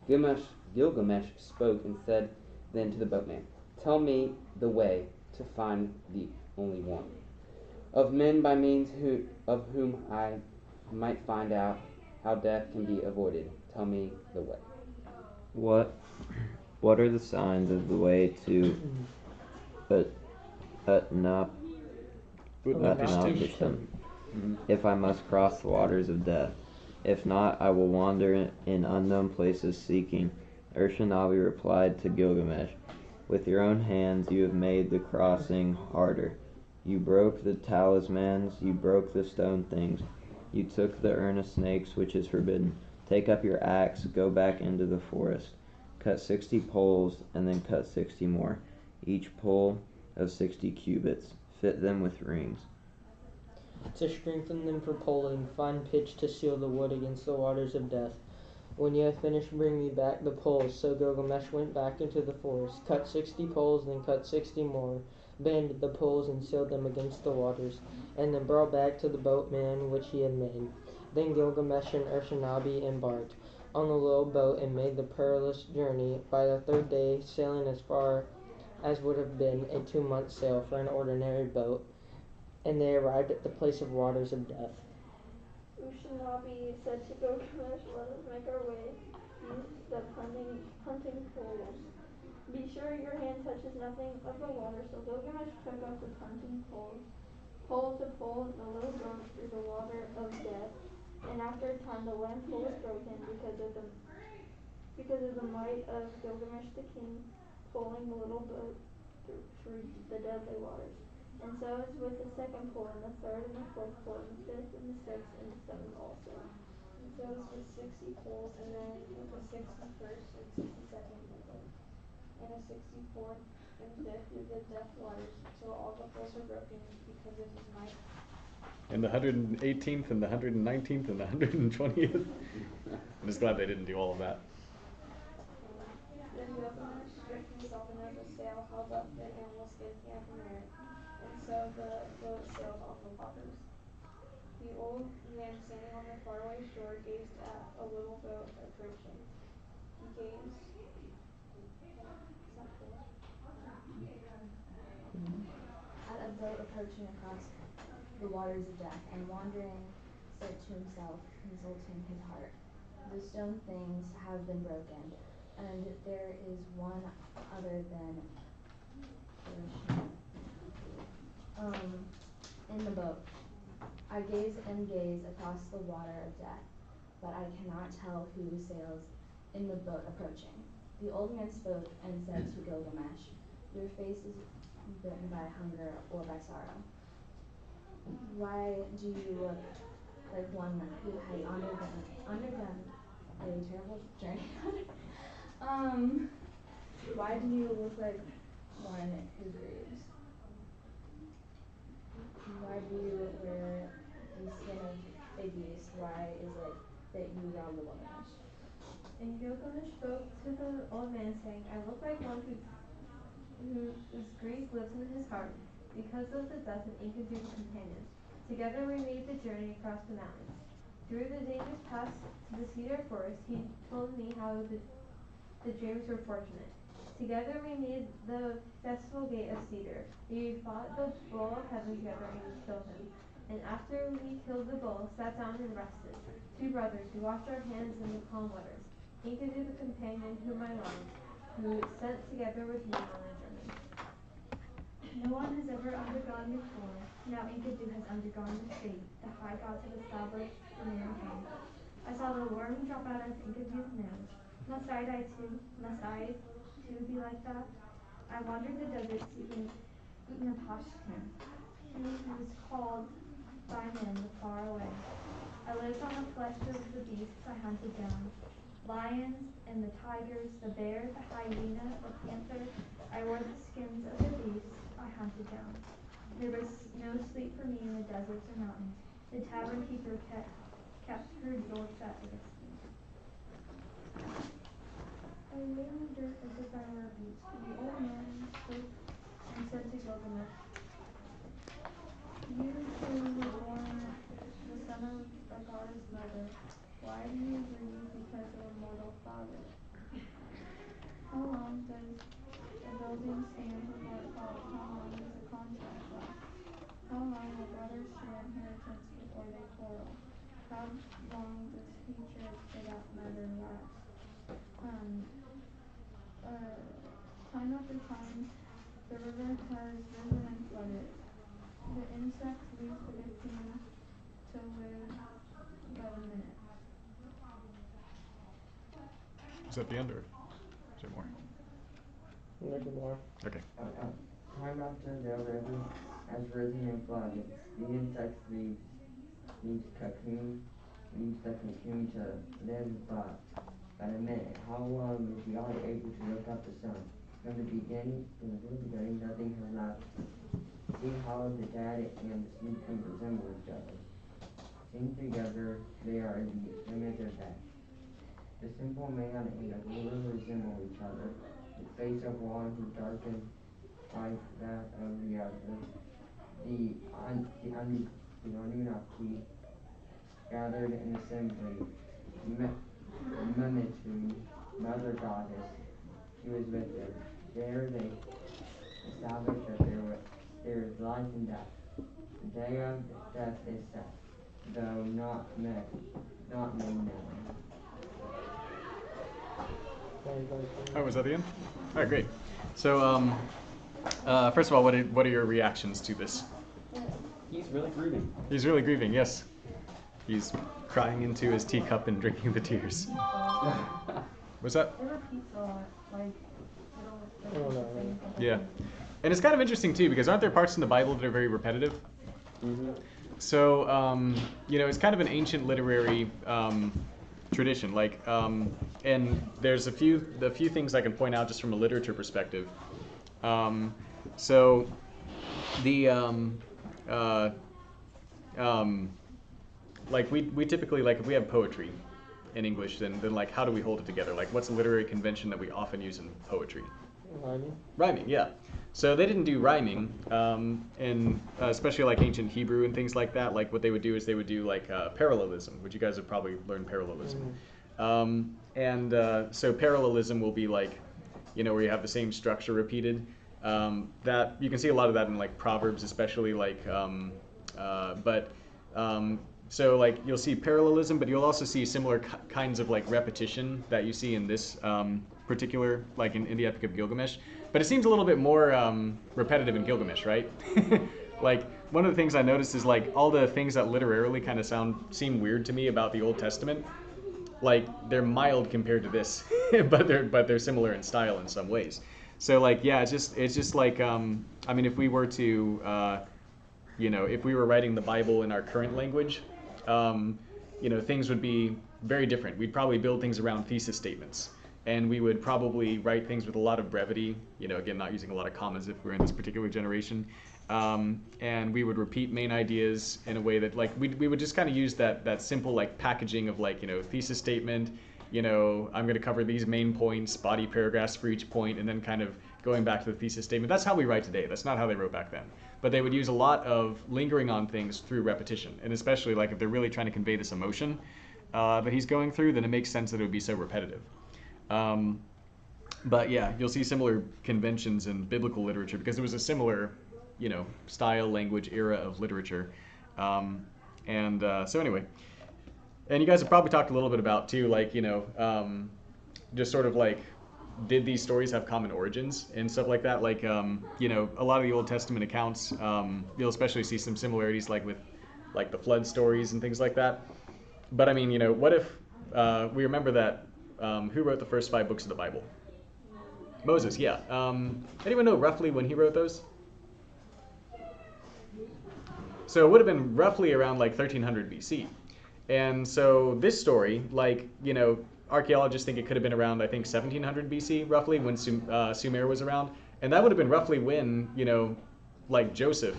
S2: Gilgamesh spoke and said then to the boatman, "Tell me the way to find the only one of men by means of whom I might find out how death can be avoided. Tell me the way."
S7: What are the signs of the way to Utnapishtim, if I must cross the waters of death? If not, I will wander in unknown places seeking. Urshanabi replied to Gilgamesh, "With your own hands you have made the crossing harder. You broke the talismans, you broke the stone things. You took the urna snakes, which is forbidden. Take up your axe, go back into the forest. Cut 60 poles, and then cut 60 more, each pole of 60 cubits. Fit them with rings."
S5: To strengthen them for poling, find pitch to seal the wood against the waters of death. When you have finished, bring me back the poles. So Gilgamesh went back into the forest, cut 60 poles, then cut 60 more, banded the poles and sealed them against the waters, and then brought back to the boatman which he had made. Then Gilgamesh and Urshanabi embarked on the little boat and made the perilous journey. By the third day, sailing as far as would have been a 2-month sail for an ordinary boat, and they arrived at the place of waters of death.
S12: Ushinabi said to Gilgamesh, "Let us make our way. Use the punting poles. Be sure your hand touches nothing of the water." So Gilgamesh took up the punting poles, pole to pole the little boat through the water of death, and after a time the wooden pole was broken because of the might of Gilgamesh the king, pulling the little boat through the deadly waters. And so is with the second pole, and the third, and the fourth pole, and the fifth, and the sixth, and the seventh also. And so is with 60 poles, and then with the 61st and 62nd pole, and the 64th and 5th through the death waters, till all the poles are broken because of his might.
S1: And the 118th and the 119th and the 120th. I'm just glad they didn't do all of that.
S12: Then Gilgamesh stripped himself, and as a sail held up the animal skins he had prepared, and so the boat sailed on the waters. The old man standing on the faraway shore gazed at a little boat approaching. He gazed. Is that cool?
S17: At a boat approaching across the waters of death, and wandering said to himself, consulting his heart, "The stone things have been broken, and there is one other than in the boat. I gaze and gaze across the water of death, but I cannot tell who sails in the boat approaching." The old man spoke and said to Gilgamesh, "Your face is bitten by hunger or by sorrow. Why do you look like one who has undergone a terrible journey?" Why do you look like one who grieves? Why do you wear the skin of a beast? Why is it that you roam the wilderness?
S18: And Gilgamesh spoke to the old man, saying, "I look like one whose grief lives in his heart because of the death of Enkidu the companion. Together we made the journey across the mountains. Through the dangerous paths to the cedar forest, he told me how the dreams were fortunate. Together we made the festival gate of cedar. We fought the bull of heaven together and we killed him. And after we killed the bull, sat down and rested. Two brothers, we washed our hands in the calm waters. Enkidu the companion whom I loved, who sent together with me on our journey."
S19: No one has ever undergone before. Now Enkidu has undergone this fate the high gods have established for mankind. I saw the worm drop out of Enkidu's nose. Must I die too? Must I too be like that? I wandered the desert seeking Utnapishtim, he who is called by men the far away. I lived on the flesh of the beasts I hunted down. Lions and the tigers, the bear, the hyena, the panther. I wore the skins of the beasts I hunted down. There was no sleep for me in the deserts or mountains. The tavern keeper kept her door shut against me. I lay in the dirt as if I were a beast. The old man spoke and said to Gilgamesh, "You who were born the son of a goddess mother, why do you grieve because of a mortal father? How long does a building stand before it falls? How long does a contract last? How long will brothers share inheritance before they quarrel? How long does hatred, for that matter, last? Time after time, the river has risen and flooded. The insect leaves the cocoon to live but a minute."
S1: Is that the end, or is there more?
S5: There's more.
S1: Okay.
S2: Time after the river has risen and flooded, the insects leaves the cocoon to live but a minute. How long is the eye able to look at the sun? From the beginning, nothing has lasted. See how the dead and the sleeping resemble each other. Seen together, they are in the image of death. The simple man and the ruler resemble each other. The face of one who darkened like that of the other. The Anunnaki gathered in assembly. Memetu, mother goddess, she was with them. There they established that there is life and death. The day of death is set, though not made known.
S1: Oh, was that the end? All right, great. So, first of all, what are your reactions to this?
S2: He's really grieving.
S1: He's really grieving, yes. He's crying into his teacup and drinking the tears. What's that?
S18: It repeats a lot, like it'll the same thing.
S1: Yeah. And it's kind of interesting, too, because aren't there parts in the Bible that are very repetitive?
S2: Mm-hmm.
S1: So, it's kind of an ancient literary tradition. Like, and there's a few things I can point out just from a literature perspective. So, the like we typically, like, if we have poetry in English, then like how do we hold it together? Like, what's a literary convention that we often use in poetry?
S5: Rhyming.
S1: Rhyming, yeah. So they didn't do rhyming, and especially like ancient Hebrew and things like that. Like what they would do is they would do like parallelism, which you guys have probably learned parallelism. So parallelism will be like, where you have the same structure repeated. That you can see a lot of that in like Proverbs, especially like, so like you'll see parallelism, but you'll also see similar kinds of like repetition that you see in this particular, like in the Epic of Gilgamesh. But it seems a little bit more repetitive in Gilgamesh, right? Like one of the things I noticed is like all the things that literarily kind of seem weird to me about the Old Testament, like they're mild compared to this, but they're similar in style in some ways. So like yeah, it's just like I mean if we were to if we were writing the Bible in our current language, things would be very different. We'd probably build things around thesis statements, and we would probably write things with a lot of brevity, again, not using a lot of commas if we're in this particular generation. And we would repeat main ideas in a way that like we would just kind of use that simple like packaging of like, thesis statement, I'm going to cover these main points, body paragraphs for each point, and then kind of going back to the thesis statement. That's how we write today. That's not how they wrote back then. But they would use a lot of lingering on things through repetition. And especially like if they're really trying to convey this emotion that he's going through, then it makes sense that it would be so repetitive. But yeah, you'll see similar conventions in biblical literature because it was a similar, style, language, era of literature. So anyway, and you guys have probably talked a little bit about too, like, just sort of like, did these stories have common origins and stuff like that? Like, a lot of the Old Testament accounts, you'll especially see some similarities like with like the flood stories and things like that. But I mean, what if we remember that, who wrote the first 5 books of the Bible? Moses, yeah. Anyone know roughly when he wrote those? So it would have been roughly around like 1300 BC. And so this story, like, archaeologists think it could have been around, I think, 1700 BC, roughly, when Sumer was around. And that would have been roughly when, like Joseph,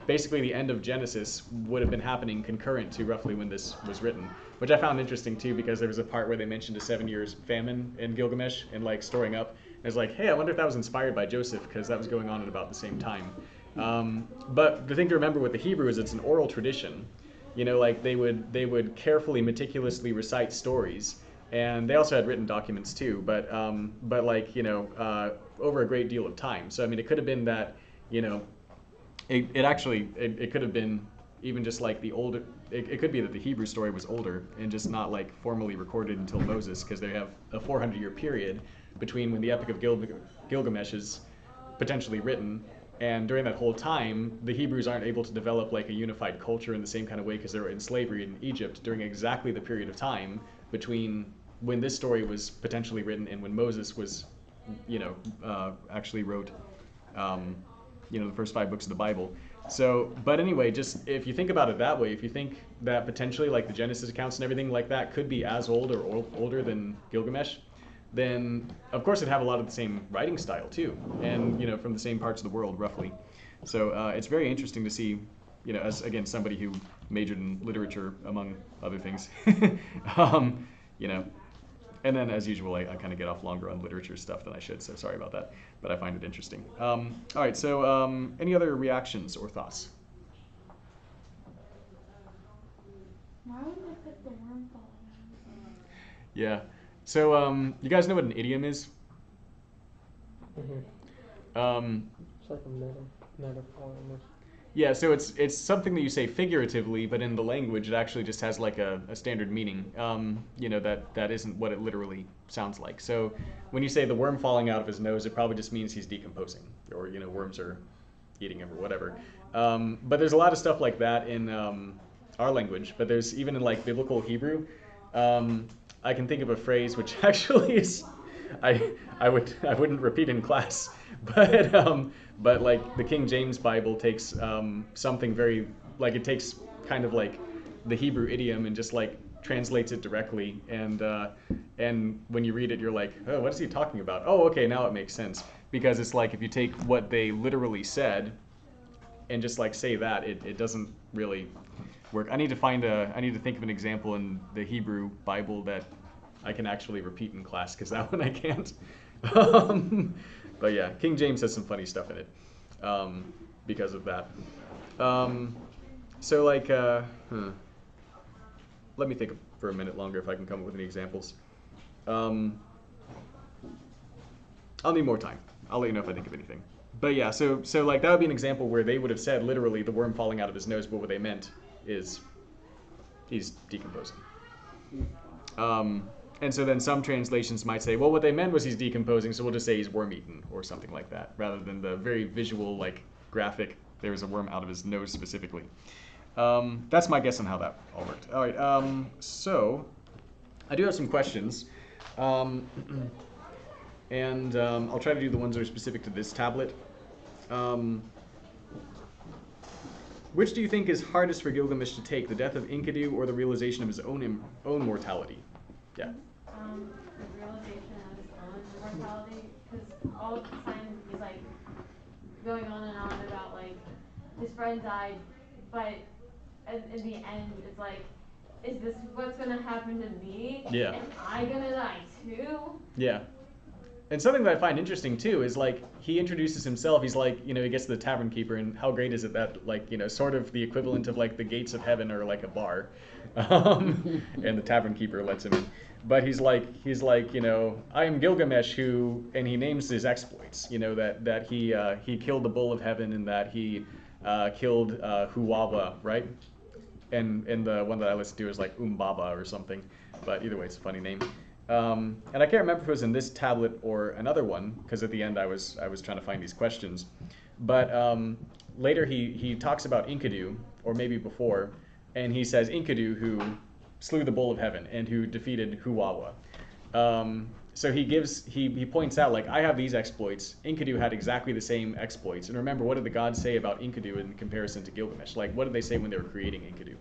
S1: basically the end of Genesis would have been happening concurrent to roughly when this was written, which I found interesting too, because there was a part where they mentioned a 7 years famine in Gilgamesh and like storing up. And it's like, hey, I wonder if that was inspired by Joseph, because that was going on at about the same time. But the thing to remember with the Hebrew is it's an oral tradition. Like they would carefully, meticulously recite stories, and they also had written documents too. But like over a great deal of time. So I mean, it could have been that it could have been even just like the older. It could be that the Hebrew story was older and just not like formally recorded until Moses, because they have a 400-year period between when the Epic of Gilgamesh is potentially written. And during that whole time, the Hebrews aren't able to develop like a unified culture in the same kind of way because they were in slavery in Egypt during exactly the period of time between when this story was potentially written and when Moses was, actually wrote, the first 5 books of the Bible. So, but anyway, just if you think about it that way, if you think that potentially like the Genesis accounts and everything like that could be as old or older than Gilgamesh, then of course it'd have a lot of the same writing style too, and from the same parts of the world roughly. So it's very interesting to see, as again somebody who majored in literature among other things, and then as usual I kind of get off longer on literature stuff than I should, so sorry about that, but I find it interesting. All right, so any other reactions or thoughts?
S12: Why would they put the worm falling?
S1: Yeah. So, you guys know what an idiom is?
S5: Mm-hmm. It's like a metaphor.
S1: Yeah, so it's something that you say figuratively, but in the language it actually just has like a standard meaning, that isn't what it literally sounds like. So when you say the worm falling out of his nose, it probably just means he's decomposing, or, worms are eating him or whatever. But there's a lot of stuff like that in our language, but there's even in like biblical Hebrew. I can think of a phrase which actually is, I wouldn't repeat in class, but like the King James Bible takes something very, like it takes kind of like the Hebrew idiom and just like translates it directly, and when you read it you're like, oh, what is he talking about? Oh, okay, now it makes sense, because it's like if you take what they literally said and just like say that, it doesn't really work. I need to think of an example in the Hebrew Bible that I can actually repeat in class, because that one I can't. But yeah, King James has some funny stuff in it because of that. So like, let me think for a minute longer if I can come up with any examples. I'll need more time. I'll let you know if I think of anything. But yeah, so like that would be an example where they would have said literally the worm falling out of his nose, but what they meant is, He's decomposing. And so then some translations might say, well, what they meant was he's decomposing, so we'll just say he's worm-eaten or something like that, rather than the very visual, like, graphic, there was a worm out of his nose specifically. That's my guess on how that all worked. All right, so I do have some questions. And I'll try to do the ones that are specific to this tablet. Which do you think is hardest for Gilgamesh to take, the death of Enkidu or the realization of his own mortality? Yeah.
S18: The realization of his own immortality, because all the time he's like going on and on about like his friend died, but in the end it's like, is this what's gonna happen to me?
S1: Yeah.
S18: Am I gonna die too?
S1: Yeah. And something that I find interesting too is like he introduces himself. He's like, you know, he gets to the tavern keeper, and how great is it that like, you know, sort of the equivalent of like the gates of heaven are like a bar, and the tavern keeper lets him in. But he's like, you know, I am Gilgamesh who, and he names his exploits. You know that he killed the bull of heaven, and that he killed Huwawa, right? And the one that I listened to is like Umbaba or something. But either way, it's a funny name. And I can't remember if it was in this tablet or another one, because at the end I was trying to find these questions. But later he talks about Enkidu, or maybe before, and he says Enkidu who slew the bull of heaven and who defeated Huwawa. So he points out, like, I have these exploits. Enkidu had exactly the same exploits. And remember, what did the gods say about Enkidu in comparison to Gilgamesh? Like, what did they say when they were creating Enkidu?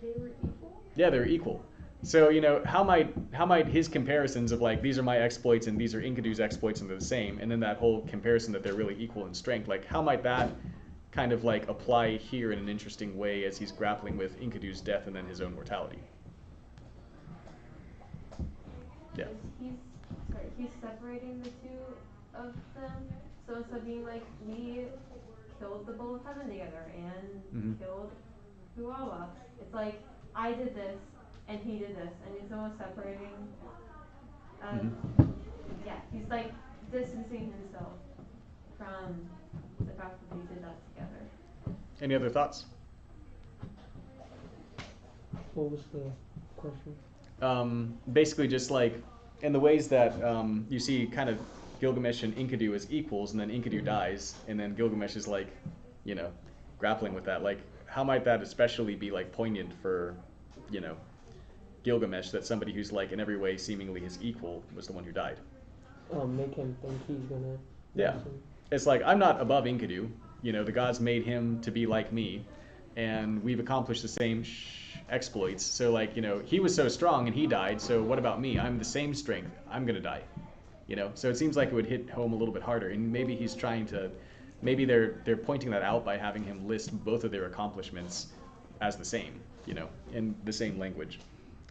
S18: They were equal?
S1: Yeah, they're equal. So, you know, how might his comparisons of like, these are my exploits and these are Enkidu's exploits and they're the same, and then that whole comparison that they're really equal in strength, like how might that kind of like apply here in an interesting way as he's grappling with Enkidu's death and then his own mortality? Yeah.
S18: He's separating the two of them. So instead of being like, we killed the bull of heaven together and killed Huwawa, it's like, I did this and he did this, and he's almost separating. Yeah, he's like distancing himself from the fact that they did that together.
S1: Any other thoughts?
S5: What was the question?
S1: Basically just like in the ways that you see kind of Gilgamesh and Enkidu as equals, and then Enkidu dies, and then Gilgamesh is like, you know, grappling with that. Like, how might that especially be like poignant for, you know, Gilgamesh, that somebody who's like in every way seemingly his equal was the one who died?
S5: Make him think he's gonna.
S1: Yeah. It's like, I'm not above Enkidu. You know, the gods made him to be like me, and we've accomplished the same exploits. So like, you know, he was so strong and he died, so what about me? I'm the same strength. I'm gonna die. You know, so it seems like it would hit home a little bit harder, and maybe he's trying to, maybe they're pointing that out by having him list both of their accomplishments as the same, you know, in the same language.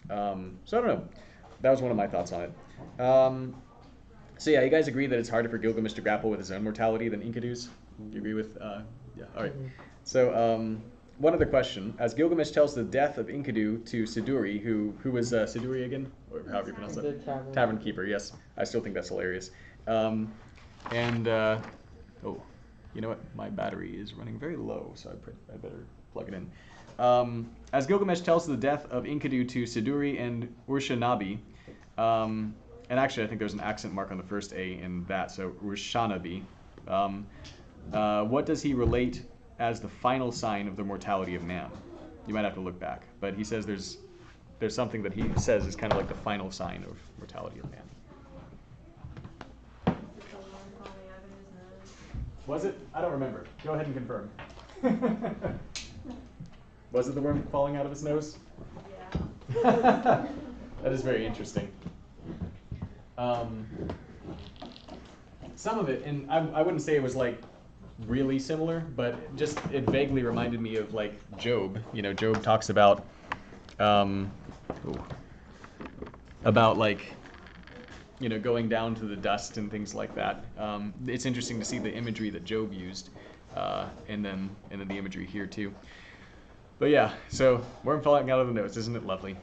S1: So I don't know. That was one of my thoughts on it. So yeah, you guys agree that it's harder for Gilgamesh to grapple with his own mortality than Enkidu's? Do you agree with? Yeah. All right. So one other question: as Gilgamesh tells the death of Enkidu to Siduri, who was Siduri again, or however you pronounce that? Tavern keeper. Yes, I still think that's hilarious. Oh, you know what? My battery is running very low, so I better plug it in. As Gilgamesh tells the death of Enkidu to Siduri and Urshanabi, and actually I think there's an accent mark on the first A in that, so Urshanabi. What does he relate as the final sign of the mortality of man? You might have to look back, but he says there's something that he says is kind of like the final sign of mortality of man. Was it? I don't remember. Go ahead and confirm. Was it the worm falling out of his nose? Yeah. That is very interesting. Some of it, and I wouldn't say it was like really similar, but just it vaguely reminded me of like Job. You know, Job talks about like, you know, going down to the dust and things like that. It's interesting to see the imagery that Job used, and then the imagery here too. But yeah, so worm falling out of the nose, isn't it lovely?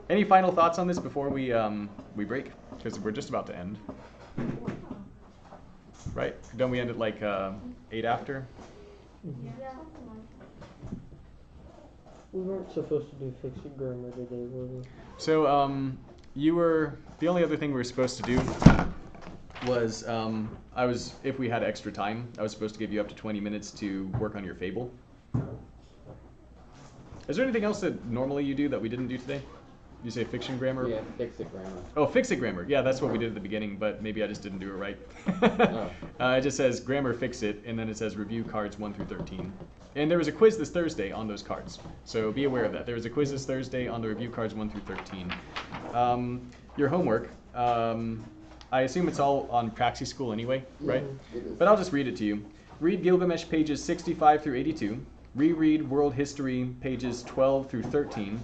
S1: Any final thoughts on this before we break? Because we're just about to end. Right? Don't we end at like 8 after?
S18: Yeah.
S5: We weren't supposed to do fixed grammar today, were we?
S1: So, the only other thing we were supposed to do was, if we had extra time, I was supposed to give you up to 20 minutes to work on your fable. Is there anything else that normally you do that we didn't do today? You say fiction grammar?
S2: Yeah, fix-it grammar.
S1: Oh, fix-it grammar. Yeah, that's what we did at the beginning, but maybe I just didn't do it right. It just says grammar fix-it, and then it says review cards 1 through 13. And there was a quiz this Thursday on those cards, so be aware of that. There was a quiz this Thursday on the review cards 1 through 13. Your homework, I assume it's all on Praxis School anyway, right? But I'll just read it to you. Read Gilgamesh pages 65 through 82. Reread World History pages 12 through 13.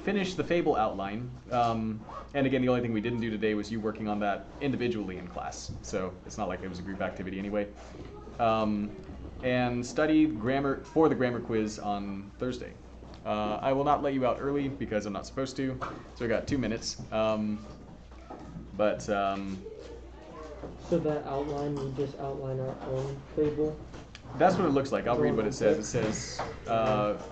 S1: Finish the fable outline. And again, the only thing we didn't do today was you working on that individually in class. So it's not like it was a group activity anyway. And study grammar for the grammar quiz on Thursday. I will not let you out early because I'm not supposed to. So we got 2 minutes.
S5: So that outline, we just outline our own fable?
S1: That's what it looks like. I'll read what it says. It says,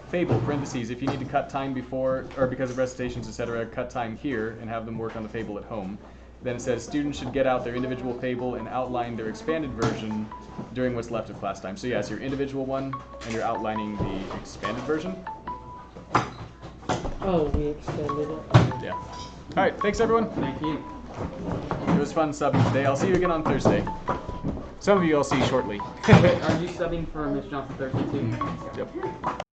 S1: fable, parentheses, if you need to cut time before, or because of recitations, etc., cut time here and have them work on the fable at home. Then it says, students should get out their individual fable and outline their expanded version during what's left of class time. So yeah, it's your individual one, and you're outlining the expanded version.
S5: Oh, we expanded it?
S1: Yeah. All right, thanks everyone.
S2: Thank you.
S1: It was fun subbing today. I'll see you again on Thursday. Some of you I'll see shortly.
S2: Wait, are you subbing for Miss Johnson Thursday too?
S1: Yep.